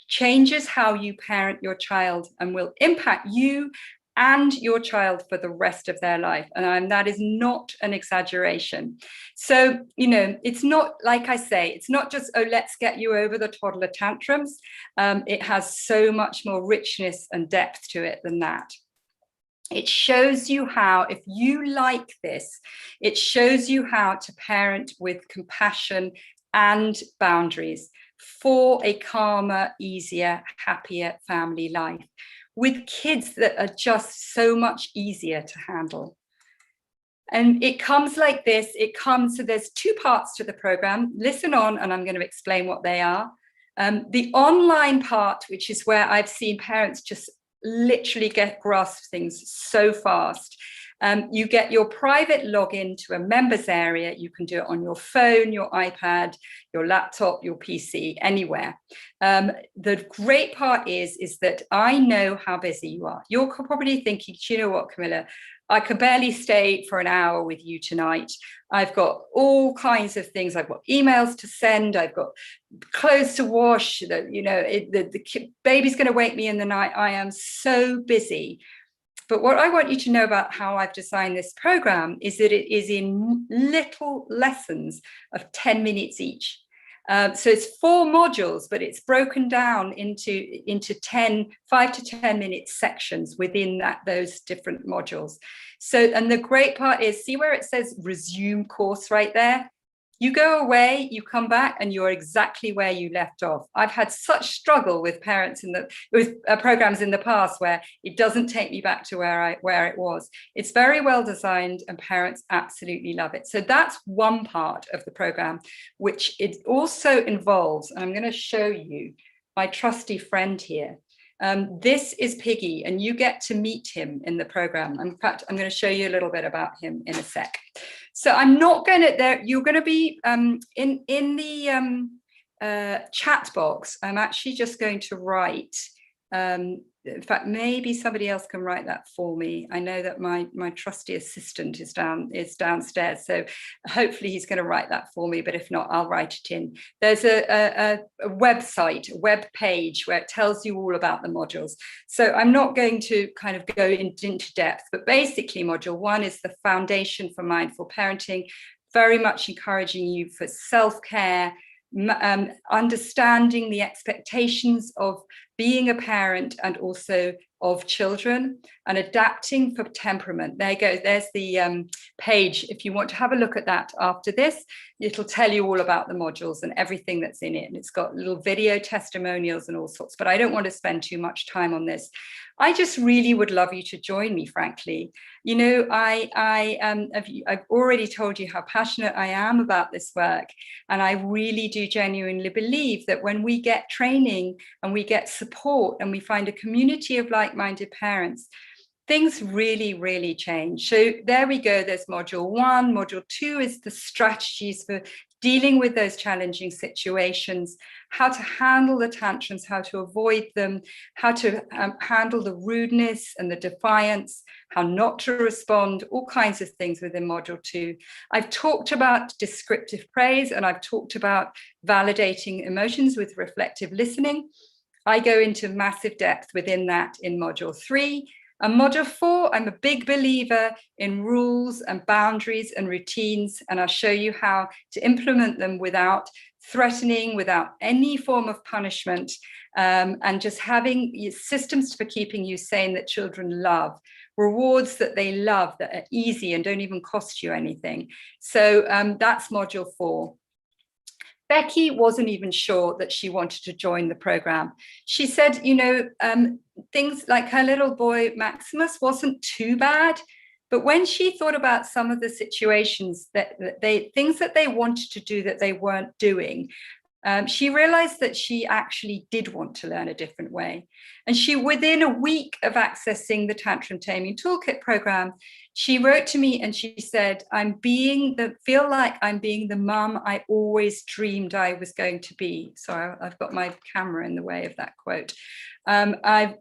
changes how you parent your child and will impact you and your child for the rest of their life. And that is not an exaggeration. So, it's not, like I say, it's not just, oh, let's get you over the toddler tantrums. It has so much more richness and depth to it than that. It shows you how, if you like this, it shows you how to parent with compassion and boundaries for a calmer, easier, happier family life, with kids that are just so much easier to handle. And it comes like this. So there's two parts to the program. Listen on, and I'm going to explain what they are. The online part, which is where I've seen parents just literally grasp things so fast. You get your private login to a members area. You can do it on your phone, your iPad, your laptop, your PC, anywhere. The great part is that I know how busy you are. You're probably thinking, do you know what, Camilla? I could barely stay for an hour with you tonight. I've got all kinds of things. I've got emails to send. I've got clothes to wash. The baby's going to wake me in the night. I am so busy. But what I want you to know about how I've designed this program is that it is in little lessons of 10 minutes each. So it's 4 modules, but it's broken down into 5 to 10 minute sections within those different modules. So, and the great part is, see where it says resume course right there? You go away, you come back, and you're exactly where you left off. I've had such struggle with parents with programs in the past where it doesn't take me back to where it was. It's very well designed, and parents absolutely love it. So that's one part of the program, which it also involves, and I'm going to show you my trusty friend here. This is Piggy, and you get to meet him in the program. In fact, I'm going to show you a little bit about him in a sec. So I'm not going to, you're going to be in the chat box. I'm actually just going to write, in fact, maybe somebody else can write that for me. I know that my trusty assistant is downstairs, so hopefully he's going to write that for me, but if not, I'll write it in. There's a website, a web page where it tells you all about the modules. So I'm not going to kind of go into depth, but basically module 1 is the foundation for mindful parenting, very much encouraging you for self-care, understanding the expectations of being a parent and also of children, and adapting for temperament. There you go. There's the page. If you want to have a look at that after this, it'll tell you all about the modules and everything that's in it. And it's got little video testimonials and all sorts, but I don't want to spend too much time on this. I just really would love you to join me, frankly. You know, I've already told you how passionate I am about this work. And I really do genuinely believe that when we get training and we get support and we find a community of like-minded parents, things really, really change. So there we go. There's module 1. Module 2 is the strategies for dealing with those challenging situations, how to handle the tantrums, how to avoid them, how to handle the rudeness and the defiance, how not to respond, all kinds of things within module 2. I've talked about descriptive praise, and I've talked about validating emotions with reflective listening. I go into massive depth within that in module 3. And module 4, I'm a big believer in rules and boundaries and routines, and I'll show you how to implement them without threatening, without any form of punishment, and just having systems for keeping you sane that children love, rewards that they love, that are easy and don't even cost you anything. So that's module 4. Becky wasn't even sure that she wanted to join the program. She said, you know, things like her little boy, Maximus, wasn't too bad. But when she thought about some of the situations things that they wanted to do that they weren't doing, she realized that she actually did want to learn a different way. And she, within a week of accessing the Tantrum Taming Toolkit program, she wrote to me and she said, feel like I'm being the mum I always dreamed I was going to be. Sorry, I've got my camera in the way of that quote. I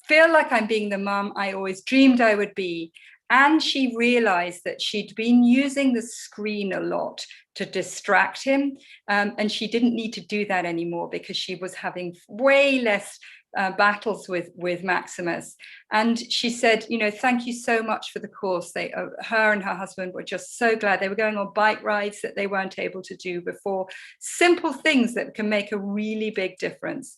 feel like I'm being the mum I always dreamed I would be. And she realized that she'd been using the screen a lot to distract him. And she didn't need to do that anymore because she was having way less battles with Maximus. And she said, you know, thank you so much for the course. Her and her husband were just so glad. They were going on bike rides that they weren't able to do before. Simple things that can make a really big difference.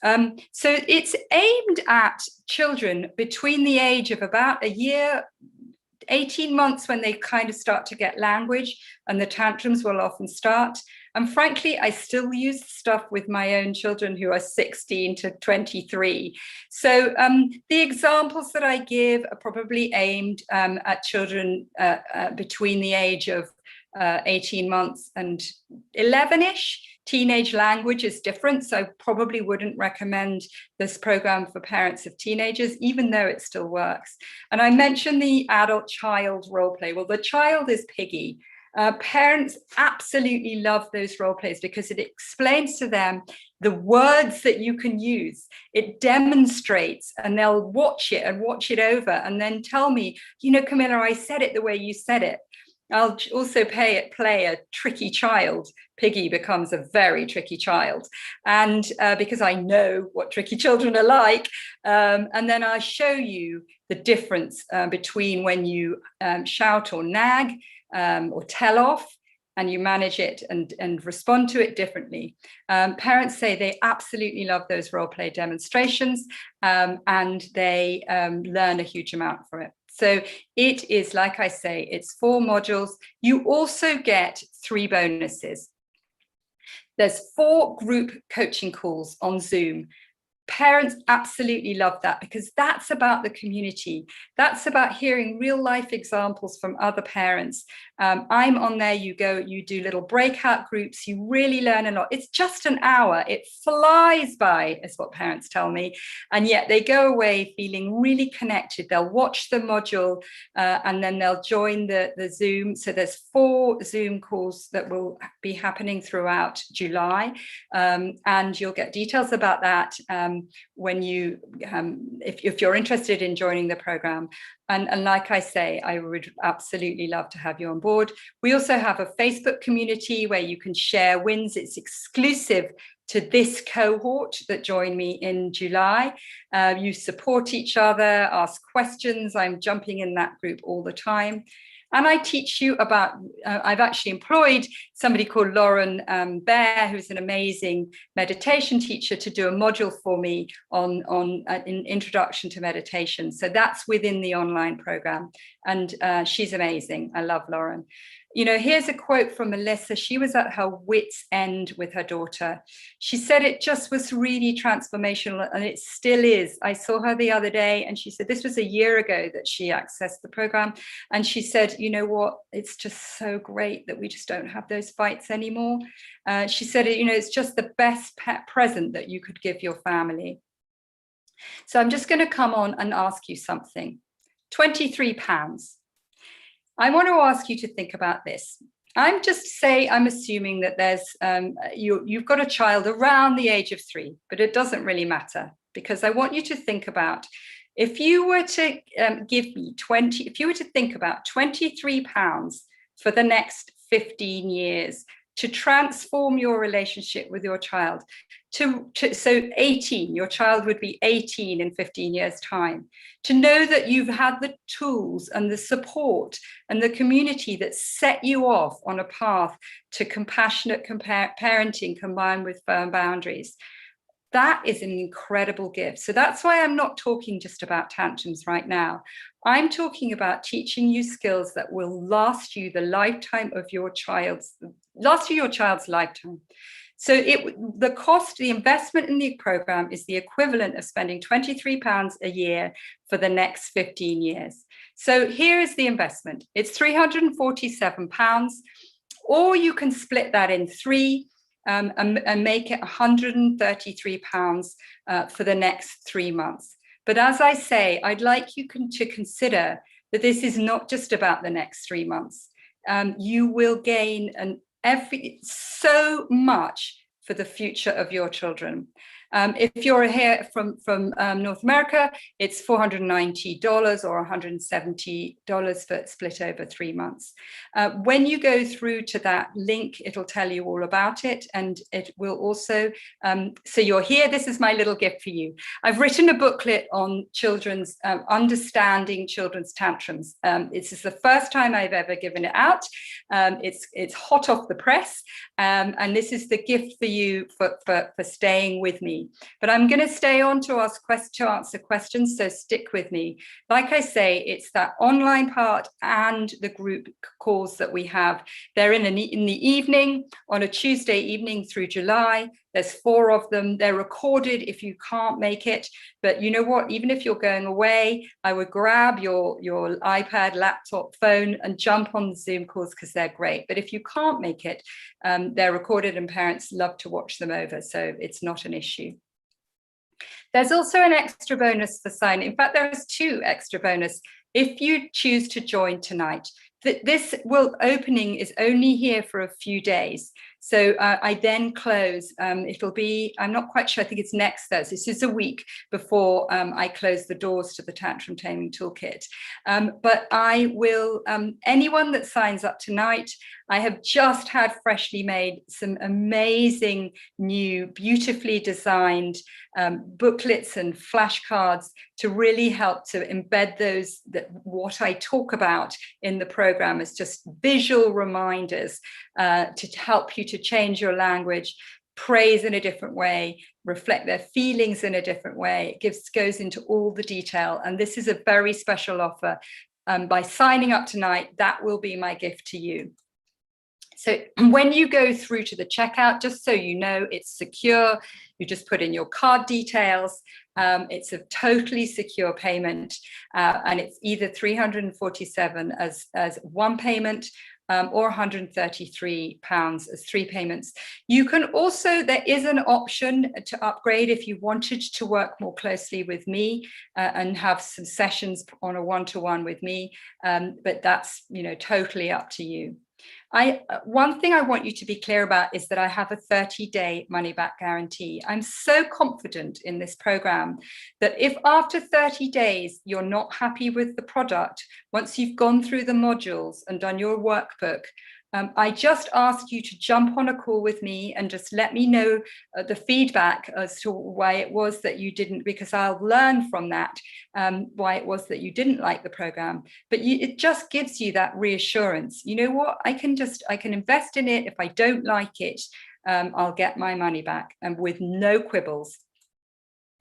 So it's aimed at children between the age of about a year, 18 months when they kind of start to get language, and the tantrums will often start. And frankly, I still use stuff with my own children who are 16 to 23. So the examples that I give are probably aimed at children between the age of 18 months and 11-ish. Teenage language is different, so I probably wouldn't recommend this program for parents of teenagers, even though it still works. And I mentioned the adult-child role play. Well, the child is Piggy. Parents absolutely love those role plays because it explains to them the words that you can use. It demonstrates, and they'll watch it and watch it over and then tell me, you know, Camilla, I said it the way you said it. I'll also play a tricky child. Piggy becomes a very tricky child. And because I know what tricky children are like, and then I show you the difference between when you shout or nag or tell off, and you manage it and respond to it differently. Parents say they absolutely love those role play demonstrations, and they learn a huge amount from it. So it is, like I say, it's 4 modules. You also get 3 bonuses. There's 4 group coaching calls on Zoom. Parents absolutely love that because that's about the community. That's about hearing real life examples from other parents. I'm on there, you do little breakout groups, you really learn a lot. It's just an hour. It flies by, is what parents tell me. And yet they go away feeling really connected. They'll watch the module and then they'll join the Zoom. So there's 4 Zoom calls that will be happening throughout July. And you'll get details about that when you, if you're interested in joining the program. And like I say, I would absolutely love to have you on board. We also have a Facebook community where you can share wins. It's exclusive to this cohort that joined me in July. You support each other, ask questions. I'm jumping in that group all the time. And I teach you about, I've actually employed somebody called Lauren Bear, who's an amazing meditation teacher, to do a module for me on an introduction to meditation. So that's within the online program. And she's amazing. I love Lauren. You know, here's a quote from Melissa. She was at her wit's end with her daughter. She said it just was really transformational, and it still is. I saw her the other day, and she said this was a year ago that she accessed the program. And she said, you know what, it's just so great that we just don't have those fights anymore. She said, you know, it's just the best present that you could give your family. So I'm just going to come on and ask you something. £23. I want to ask you to think about this. I'm assuming that there's you've got a child around the age of 3, but it doesn't really matter, because I want you to think about, if you were to if you were to think about £23 for the next 15 years to transform your relationship with your child, so 18, your child would be 18 in 15 years' time. To know that you've had the tools and the support and the community that set you off on a path to compassionate parenting combined with firm boundaries. That is an incredible gift. So that's why I'm not talking just about tantrums right now. I'm talking about teaching you skills that will last you the lifetime of your child's lifetime. So the cost, the investment in the program is the equivalent of spending £23 a year for the next 15 years. So here is the investment. It's £347, or you can split that in 3 and make it £133 for the next 3 months. But as I say, I'd like you to consider that this is not just about the next 3 months. You will gain so much for the future of your children. If you're here from North America, it's $490 or $170 for split over 3 months. When you go through to that link, it'll tell you all about it, and it will also, so you're here, this is my little gift for you. I've written a booklet on children's, understanding children's tantrums. This is the first time I've ever given it out. It's hot off the press, and this is the gift for you for staying with me. me. But I'm going to stay on to answer questions, so stick with me. Like I say, it's that online part and the group calls that we have. They're in the evening, on a Tuesday evening through July. There's 4 of them. They're recorded if you can't make it. But you know what? Even if you're going away, I would grab your iPad, laptop, phone and jump on the Zoom calls because they're great. But if you can't make it, they're recorded and parents love to watch them over. So it's not an issue. There's also an extra bonus for sign. In fact, there is 2 extra bonus if you choose to join tonight. This opening is only here for a few days. So I then close. It'll be, I'm not quite sure, I think it's next Thursday. This is a week before I close the doors to the Tantrum Taming Toolkit. But I will, anyone that signs up tonight, I have just had freshly made some amazing new, beautifully designed booklets and flashcards to really help to embed those, what I talk about in the program as just visual reminders to help you to change your language, praise in a different way, reflect their feelings in a different way. It goes into all the detail. And this is a very special offer. By signing up tonight, that will be my gift to you. So when you go through to the checkout, just so you know, it's secure. You just put in your card details. It's a totally secure payment, and it's either $347 as one payment or £133 as 3 payments. You can also, there is an option to upgrade if you wanted to work more closely with me and have some sessions on a one-to-one with me, but that's, you know, totally up to you. One thing I want you to be clear about is that I have a 30-day money-back guarantee. I'm so confident in this program that if after 30 days you're not happy with the product, once you've gone through the modules and done your workbook, I just ask you to jump on a call with me and just let me know the feedback as to why it was that you didn't, because I'll learn from that, why it was that you didn't like the program. But it just gives you that reassurance. You know what? I can invest in it. If I don't like it, I'll get my money back, and with no quibbles.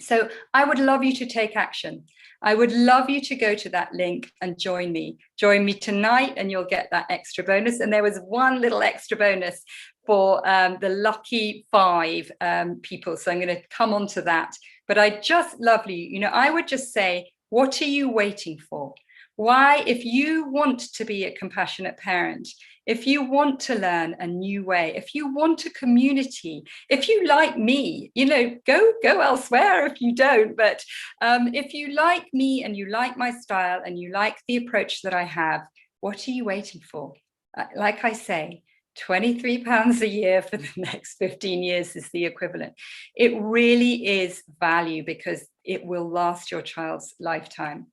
So I would love you to take action. I would love you to go to that link and join me. Join me tonight and you'll get that extra bonus. And there was one little extra bonus for the lucky 5 people. So I'm going to come on to that. But I just love you. I would just say, what are you waiting for? Why, if you want to be a compassionate parent, if you want to learn a new way, if you want a community, if you like me, go elsewhere if you don't. But if you like me and you like my style and you like the approach that I have, what are you waiting for? Like I say, £23 a year for the next 15 years is the equivalent. It really is value because it will last your child's lifetime.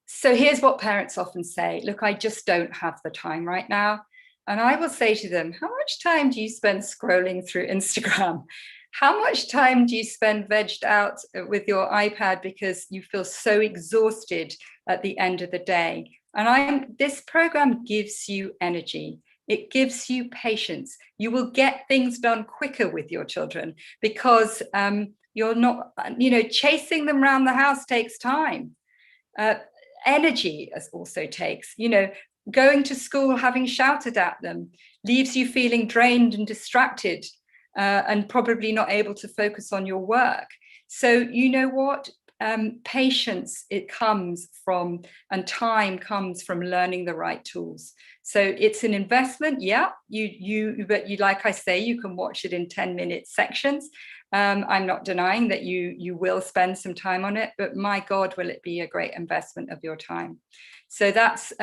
So here's what parents often say: look, I just don't have the time right now. And I will say to them, how much time do you spend scrolling through Instagram? How much time do you spend vegged out with your iPad because you feel so exhausted at the end of the day? And this program gives you energy. It gives you patience. You will get things done quicker with your children because you're not, chasing them around the house takes time. Energy also takes, going to school having shouted at them leaves you feeling drained and distracted and probably not able to focus on your work. So you know what? Patience, it comes from, and time comes from learning the right tools. So it's an investment. Yeah, but like I say, you can watch it in 10-minute sections. I'm not denying that you will spend some time on it, but my God, will it be a great investment of your time. So that's,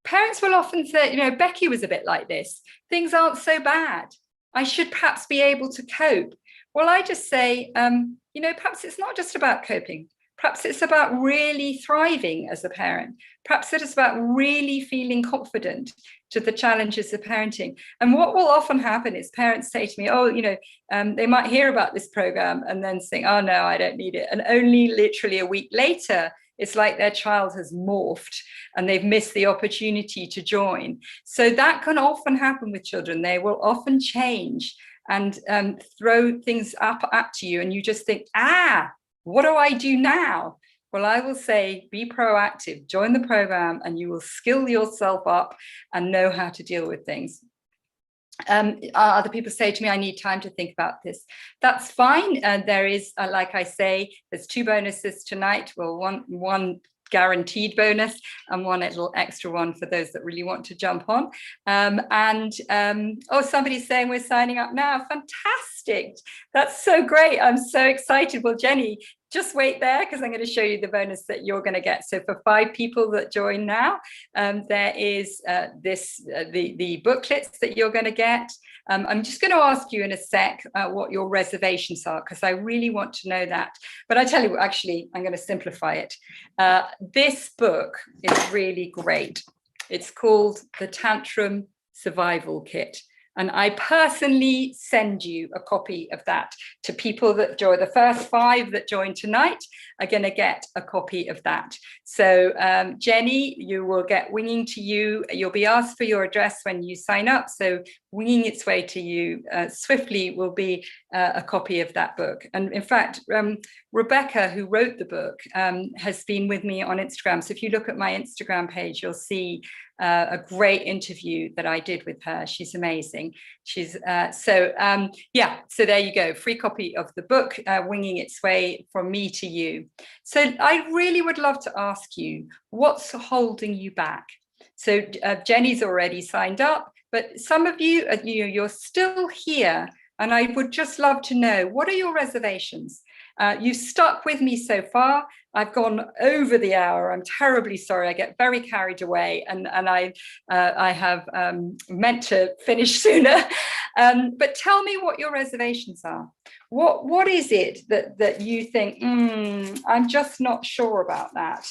parents will often say, Becky was a bit like this. Things aren't so bad. I should perhaps be able to cope. Well, I just say, perhaps it's not just about coping. Perhaps it's about really thriving as a parent. Perhaps it is about really feeling confident to the challenges of parenting. And what will often happen is parents say to me, they might hear about this program and then think, oh no, I don't need it. And only literally a week later, it's like their child has morphed and they've missed the opportunity to join. So that can often happen with children. They will often change. and throw things up at you, and you just think, what do I do now? Well, I will say, be proactive, join the program, and you will skill yourself up and know how to deal with things. Other people say to me, I need time to think about this. That's fine. There is, like I say, there's 2 bonuses tonight. Well, one guaranteed bonus and one little extra one for those that really want to jump on. Somebody's saying we're signing up now. Fantastic. That's so great. I'm so excited. Well, Jenny, just wait there, because I'm going to show you the bonus that you're going to get. So for 5 people that join now, there is the booklets that you're going to get. I'm just going to ask you in a sec what your reservations are, because I really want to know that. But I tell you, actually, I'm going to simplify it. This book is really great. It's called The Tantrum Survival Kit. And I personally send you a copy of that to people that join. The first 5 that join tonight are going to get a copy of that. So Jenny, you will get winging to you. You'll be asked for your address when you sign up. So winging its way to you swiftly will be a copy of that book. And in fact, Rebecca, who wrote the book, has been with me on Instagram. So if you look at my Instagram page, you'll see a great interview that I did with her. She's amazing. She's so there you go. Free copy of the book, Winging Its Way from me to you. So I really would love to ask you, what's holding you back? So Jenny's already signed up, but some of you, you're still here. And I would just love to know, what are your reservations? You've stuck with me so far. I've gone over the hour. I'm terribly sorry. I get very carried away, and I have meant to finish sooner. But tell me what your reservations are. What is it that you think, I'm just not sure about that?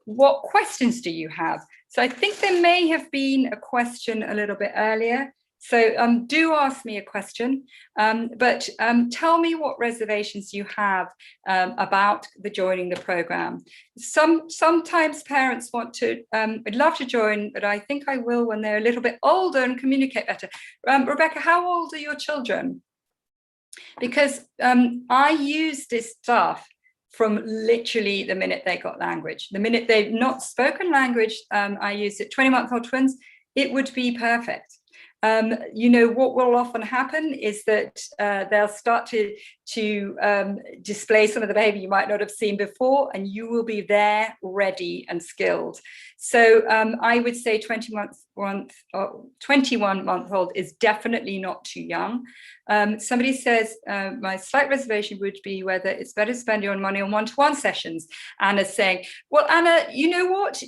What questions do you have? So I think there may have been a question a little bit earlier. So do ask me a question, but tell me what reservations you have about joining the program. Sometimes parents want to, I'd love to join, but I think I will when they're a little bit older and communicate better. Rebecca, how old are your children? Because I use this stuff from literally the minute they got language. The minute they've not spoken language, I use it. 20-month-old twins, it would be perfect. What will often happen is that they'll start to display some of the behavior you might not have seen before, and you will be there ready and skilled. So I would say 21-month-old is definitely not too young. Somebody says, my slight reservation would be whether it's better to spend your money on one-to-one sessions. Anna's saying, well, Anna, you know what?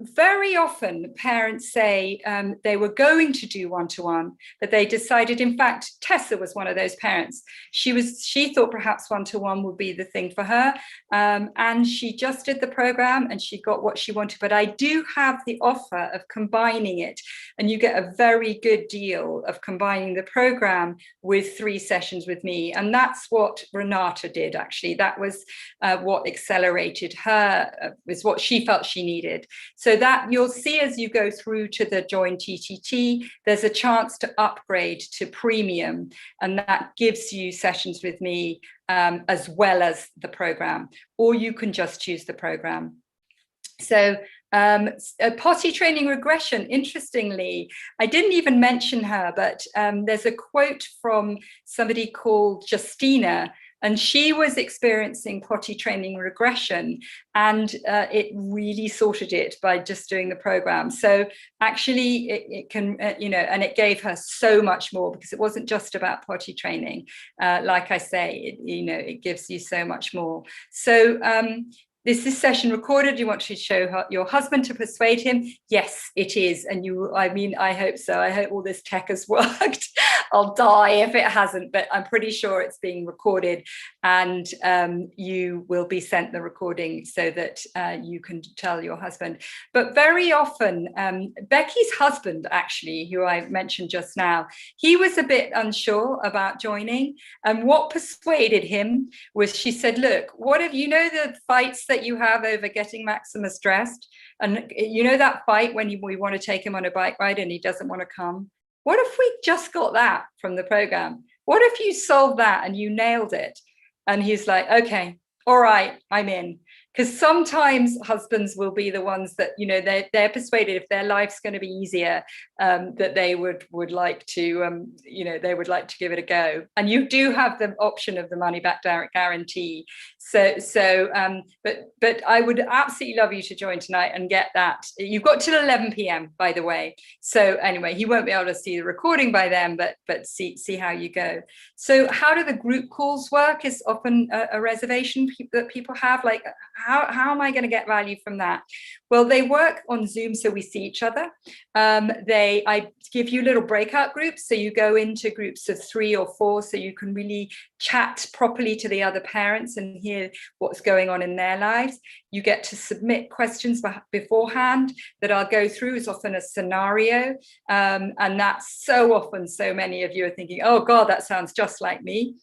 Very often parents say they were going to do one-to-one, but they decided, in fact, Tessa was one of those parents. She thought perhaps one-to-one would be the thing for her. And she just did the program and she got what she wanted. But I do have the offer of combining it, and you get a very good deal of combining the program with 3 sessions with me. And that's what Renata did, actually. That was what accelerated her, was what she felt she needed. So that you'll see as you go through to the Join TTT, there's a chance to upgrade to premium, and that gives you sessions with me as well as the program, or you can just choose the program. So potty training regression, interestingly, I didn't even mention her, but there's a quote from somebody called Justina, and she was experiencing potty training regression, and it really sorted it by just doing the program. So actually it can, and it gave her so much more, because it wasn't just about potty training. Like I say, it gives you so much more. So is this session recorded? You want to show your husband to persuade him? Yes, it is. And I hope so. I hope all this tech has worked. I'll die if it hasn't, but I'm pretty sure it's being recorded, and you will be sent the recording so that you can tell your husband. But very often, Becky's husband, actually, who I mentioned just now, he was a bit unsure about joining. And what persuaded him was, she said, look, what if you know the fights that you have over getting Maximus dressed? And you know that fight when we want to take him on a bike ride and he doesn't want to come? What if we just got that from the program? What if you solved that and you nailed it? And he's like, okay, all right, I'm in. Because sometimes husbands will be the ones that, you know, they're persuaded if their life's going to be easier, that they would like to, you know, they would like to give it a go. And you do have the option of the money back guarantee. But I would absolutely love you to join tonight and get that. You've got till 11 p.m. by the way. So anyway, he won't be able to see the recording by then, but see how you go. So how do the group calls work is often a reservation that people have, like, how am I going to get value from that? Well, they work on Zoom, so we see each other. I give you little breakout groups, so you go into groups of 3 or 4, so you can really chat properly to the other parents and hear what's going on in their lives. You get to submit questions beforehand that I'll go through. It's often a scenario, and that's so often, so many of you are thinking, oh God, that sounds just like me.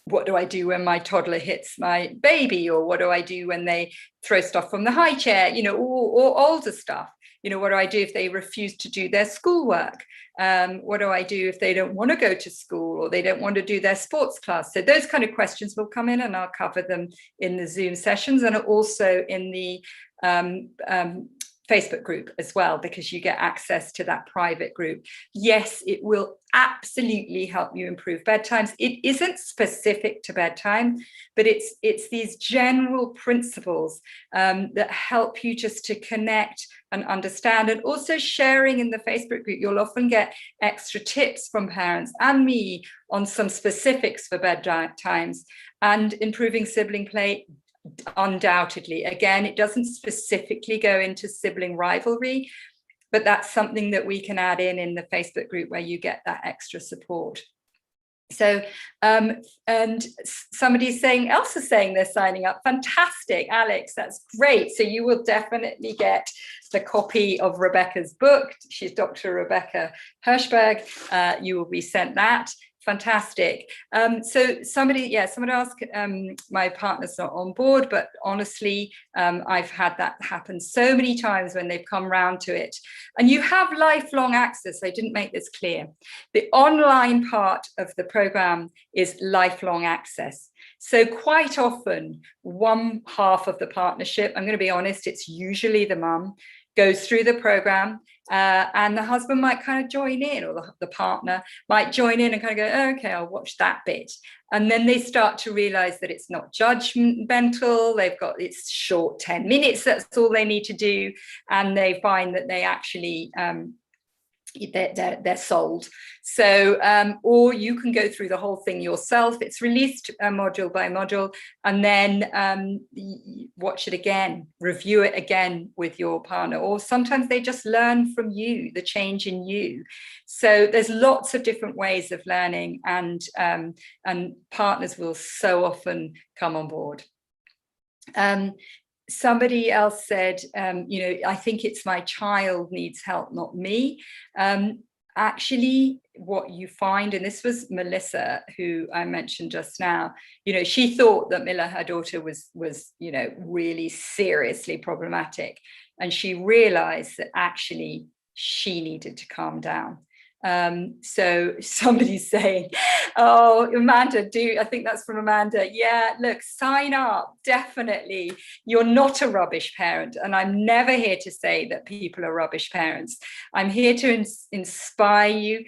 What do I do when my toddler hits my baby? Or what do I do when they throw stuff from the high chair? You know, or older stuff. You know, what do I do if they refuse to do their schoolwork? What do I do if they don't want to go to school or they don't want to do their sports class? So those kind of questions will come in, and I'll cover them in the Zoom sessions and also in the Facebook group as well, because you get access to that private group. Yes, it will absolutely help you improve bedtimes. It isn't specific to bedtime, but it's these general principles that help you just to connect and understand. And also sharing in the Facebook group, you'll often get extra tips from parents and me on some specifics for bedtimes and improving sibling play. Undoubtedly, again, it doesn't specifically go into sibling rivalry, but that's something that we can add in the Facebook group where you get that extra support. So, and somebody's saying, Elsa's saying they're signing up. Fantastic, Alex, that's great. So you will definitely get the copy of Rebecca's book. She's Dr. Rebecca Hirschberg. You will be sent that. Fantastic. So somebody asked, my partner's not on board, but honestly, I've had that happen so many times when they've come round to it. And you have lifelong access. I didn't make this clear. The online part of the program is lifelong access. So quite often, one half of the partnership, I'm going to be honest, it's usually the mum, goes through the program, and the husband might kind of join in, or the partner might join in and kind of go, oh, okay, I'll watch that bit. And then they start to realize that it's not judgmental. It's short 10 minutes. That's all they need to do. And they find that they actually, they're sold. So, or you can go through the whole thing yourself. It's released module by module, and then watch it again, review it again with your partner, or sometimes they just learn from you, the change in you. So there's lots of different ways of learning, and partners will so often come on board. Somebody else said, I think it's my child needs help, not me. Actually, what you find, and this was Melissa, who I mentioned just now, she thought that Mila, her daughter, was really seriously problematic. And she realized that actually she needed to calm down. So somebody's saying, oh, Amanda, I think that's from Amanda. Yeah, look, sign up, definitely. You're not a rubbish parent. And I'm never here to say that people are rubbish parents. I'm here to inspire you,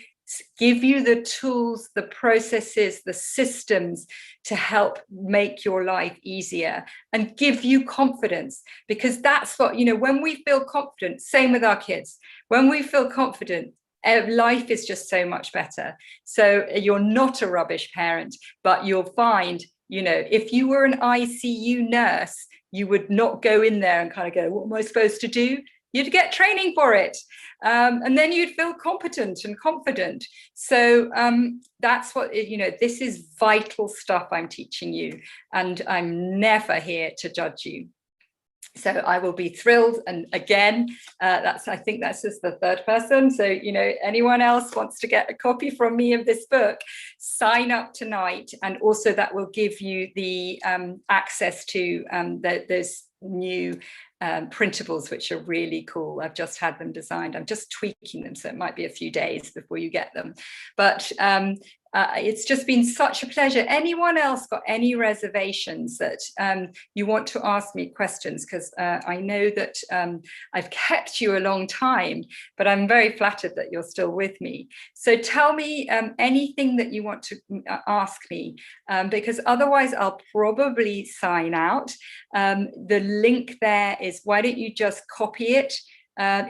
give you the tools, the processes, the systems to help make your life easier and give you confidence, because that's what, when we feel confident, same with our kids, when we feel confident, life is just so much better. So you're not a rubbish parent, but you'll find, if you were an ICU nurse, you would not go in there and kind of go, what am I supposed to do? You'd get training for it. And then you'd feel competent and confident. So that's what, this is vital stuff I'm teaching you. And I'm never here to judge you. So I will be thrilled. And again, I think that's just the third person. So, anyone else wants to get a copy from me of this book, sign up tonight. And also that will give you the access to those new printables, which are really cool. I've just had them designed. I'm just tweaking them, so it might be a few days before you get them. But it's just been such a pleasure. Anyone else got any reservations that you want to ask me questions? Because I know that I've kept you a long time, but I'm very flattered that you're still with me. So tell me anything that you want to ask me, because otherwise I'll probably sign out. The link there is, why don't you just copy it?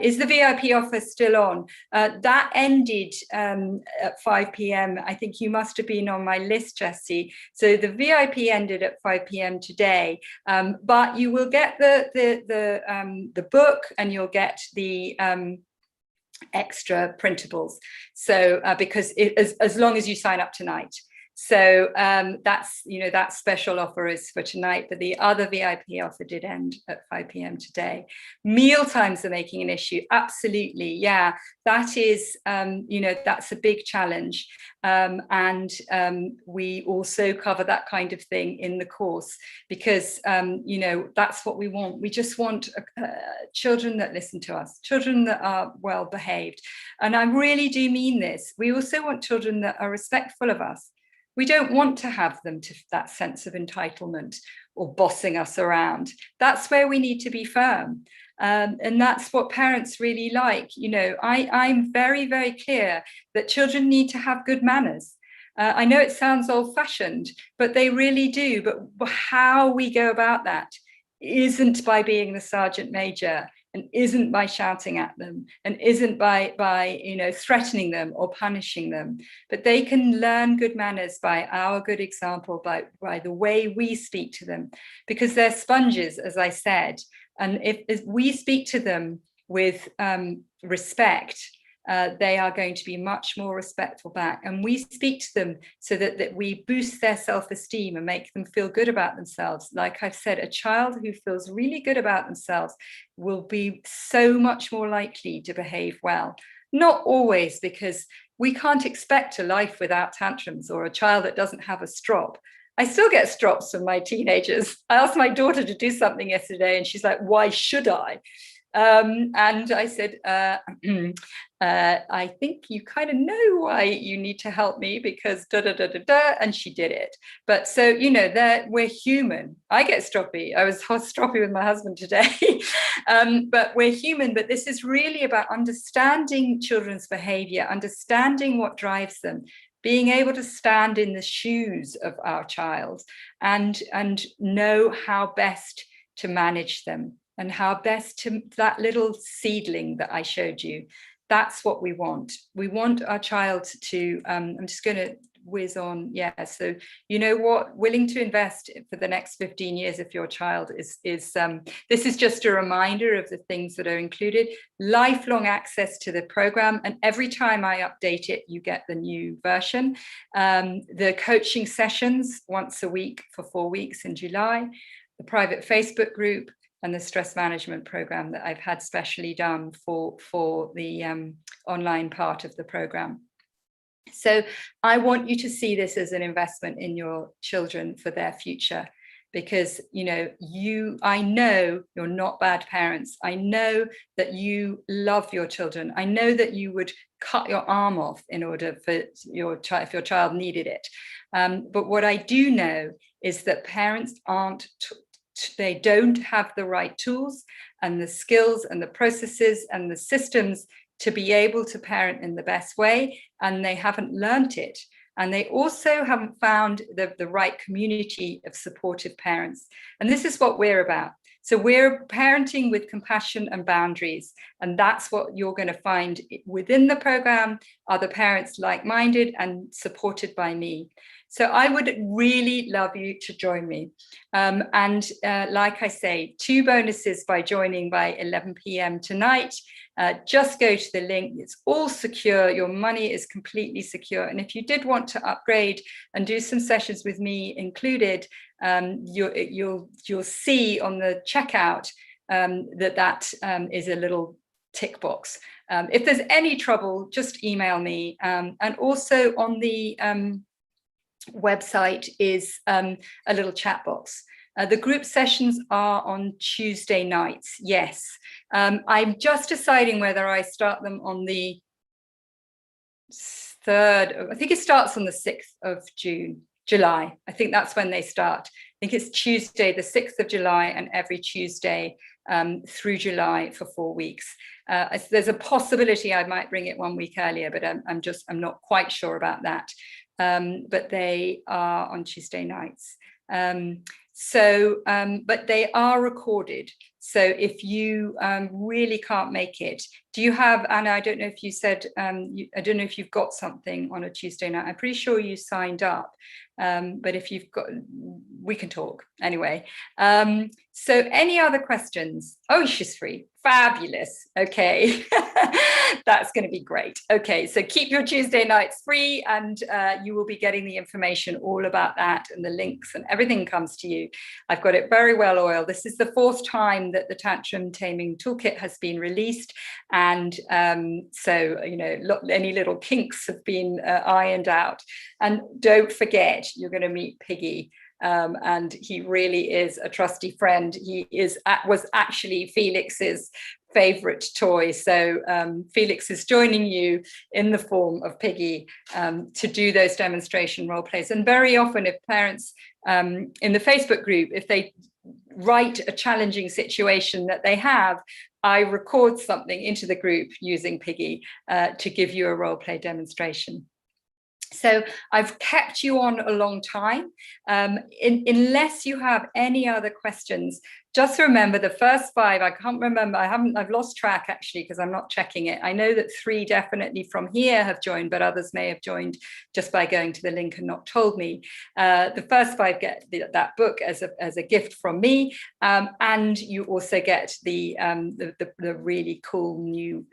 Is the VIP offer still on? That ended at 5 p.m. I think you must have been on my list, Jessie. So the VIP ended at 5 p.m. today, but you will get the book, and you'll get the extra printables. So because as long as you sign up tonight. So that's, that special offer is for tonight, but the other VIP offer did end at 5 p.m. today. Meal times are making an issue. Absolutely. Yeah, that is, that's a big challenge. And we also cover that kind of thing in the course because, that's what we want. We just want children that listen to us, children that are well behaved. And I really do mean this. We also want children that are respectful of us. We don't want to have them to that sense of entitlement or bossing us around. That's where we need to be firm. And that's what parents really like. I'm very, very clear that children need to have good manners. I know it sounds old-fashioned, but they really do. But how we go about that isn't by being the sergeant major, and isn't by shouting at them, and isn't by threatening them or punishing them, but they can learn good manners by our good example, by the way we speak to them, because they're sponges, as I said. And if we speak to them with respect, they are going to be much more respectful back. And we speak to them so that we boost their self-esteem and make them feel good about themselves. Like I've said, a child who feels really good about themselves will be so much more likely to behave well. Not always, because we can't expect a life without tantrums, or a child that doesn't have a strop. I still get strops from my teenagers. I asked my daughter to do something yesterday and she's like, why should I? And I said, I think you kind of know why you need to help me, because da da da da da, and she did it. But so we're human. I get stroppy. I was stroppy with my husband today, but we're human. But this is really about understanding children's behavior, understanding what drives them, being able to stand in the shoes of our child, and know how best to manage them. And how best to, that little seedling that I showed you, that's what we want. We want our child to, I'm just going to whiz on. Yeah, so you know what, willing to invest for the next 15 years if your child is this is just a reminder of the things that are included. Lifelong access to the program, and every time I update it, you get the new version. The coaching sessions once a week for 4 weeks in July, the private Facebook group, and the stress management program that I've had specially done for the online part of the program. So I want you to see this as an investment in your children for their future, because I know you're not bad parents. I know that you love your children. I know that you would cut your arm off in order for your child, if your child needed it. But what I do know is that parents they don't have the right tools and the skills and the processes and the systems to be able to parent in the best way, and they haven't learnt it. And they also haven't found the right community of supportive parents. And this is what we're about. So we're parenting with compassion and boundaries. And that's what you're going to find within the program, are the parents like-minded and supported by me. So I would really love you to join me. Like I say, 2 bonuses by joining by 11 p.m. tonight. Just go to the link. It's all secure. Your money is completely secure. And if you did want to upgrade and do some sessions with me included, you'll see on the checkout that is a little tick box. If there's any trouble, just email me. And also on the website is a little chat box. The group sessions are on Tuesday nights, yes. I'm just deciding whether I start them on the 3rd, I think it starts on the 6th of July. I think that's when they start. I think it's Tuesday, the 6th of July, and every Tuesday through July for 4 weeks. There's a possibility I might bring it 1 week earlier, but I'm not quite sure about that. But they are on Tuesday nights. But they are recorded. So if you really can't make it, do you have, Anna, I don't know if you said, I don't know if you've got something on a Tuesday night. I'm pretty sure you signed up, but if you've got, we can talk anyway. So any other questions? Oh, she's free. Fabulous. Okay. That's going to be great. Okay, so keep your Tuesday nights free, and you will be getting the information all about that, and the links and everything comes to you. I've got it very well oiled. This is the 4th time that the Tantrum Taming Toolkit has been released, and so any little kinks have been ironed out. And don't forget, you're going to meet Piggy. And he really is a trusty friend. He was actually Felix's favorite toy. So Felix is joining you in the form of Piggy to do those demonstration role plays. And very often, if parents in the Facebook group, if they write a challenging situation that they have, I record something into the group using Piggy to give you a role play demonstration. So I've kept you on a long time. Unless you have any other questions, just remember the first 5, I can't remember, I've lost track actually, because I'm not checking it. I know that 3 definitely from here have joined, but others may have joined just by going to the link and not told me. The first 5 get that book as a gift from me, and you also get the really cool new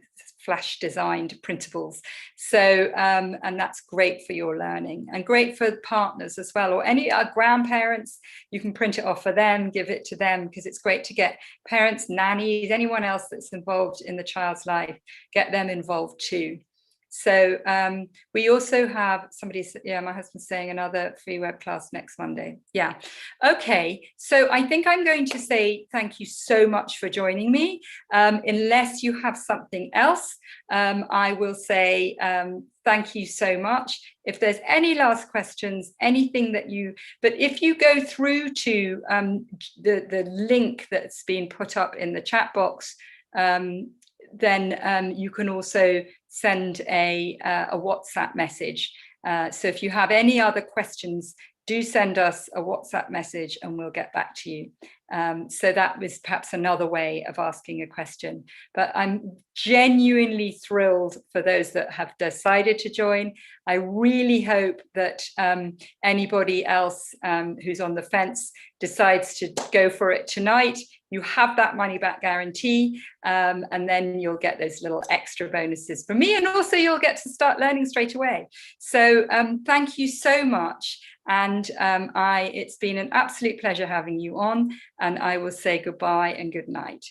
flash designed printables. So and that's great for your learning, and great for partners as well, or any grandparents. You can print it off for them, give it to them, because it's great to get parents, nannies, anyone else that's involved in the child's life, get them involved too. So we also have my husband's saying another free web class next Monday. Yeah. Okay. So I think I'm going to say thank you so much for joining me. Unless you have something else, I will say thank you so much. If there's any last questions, anything that but if you go through to the link that's been put up in the chat box, then you can also send a WhatsApp message. So if you have any other questions, do send us a WhatsApp message and we'll get back to you. So that was perhaps another way of asking a question. But I'm genuinely thrilled for those that have decided to join. I really hope that anybody else who's on the fence decides to go for it tonight. You have that money back guarantee, and then you'll get those little extra bonuses from me, and also you'll get to start learning straight away. So thank you so much. And it's been an absolute pleasure having you on, and I will say goodbye and good night.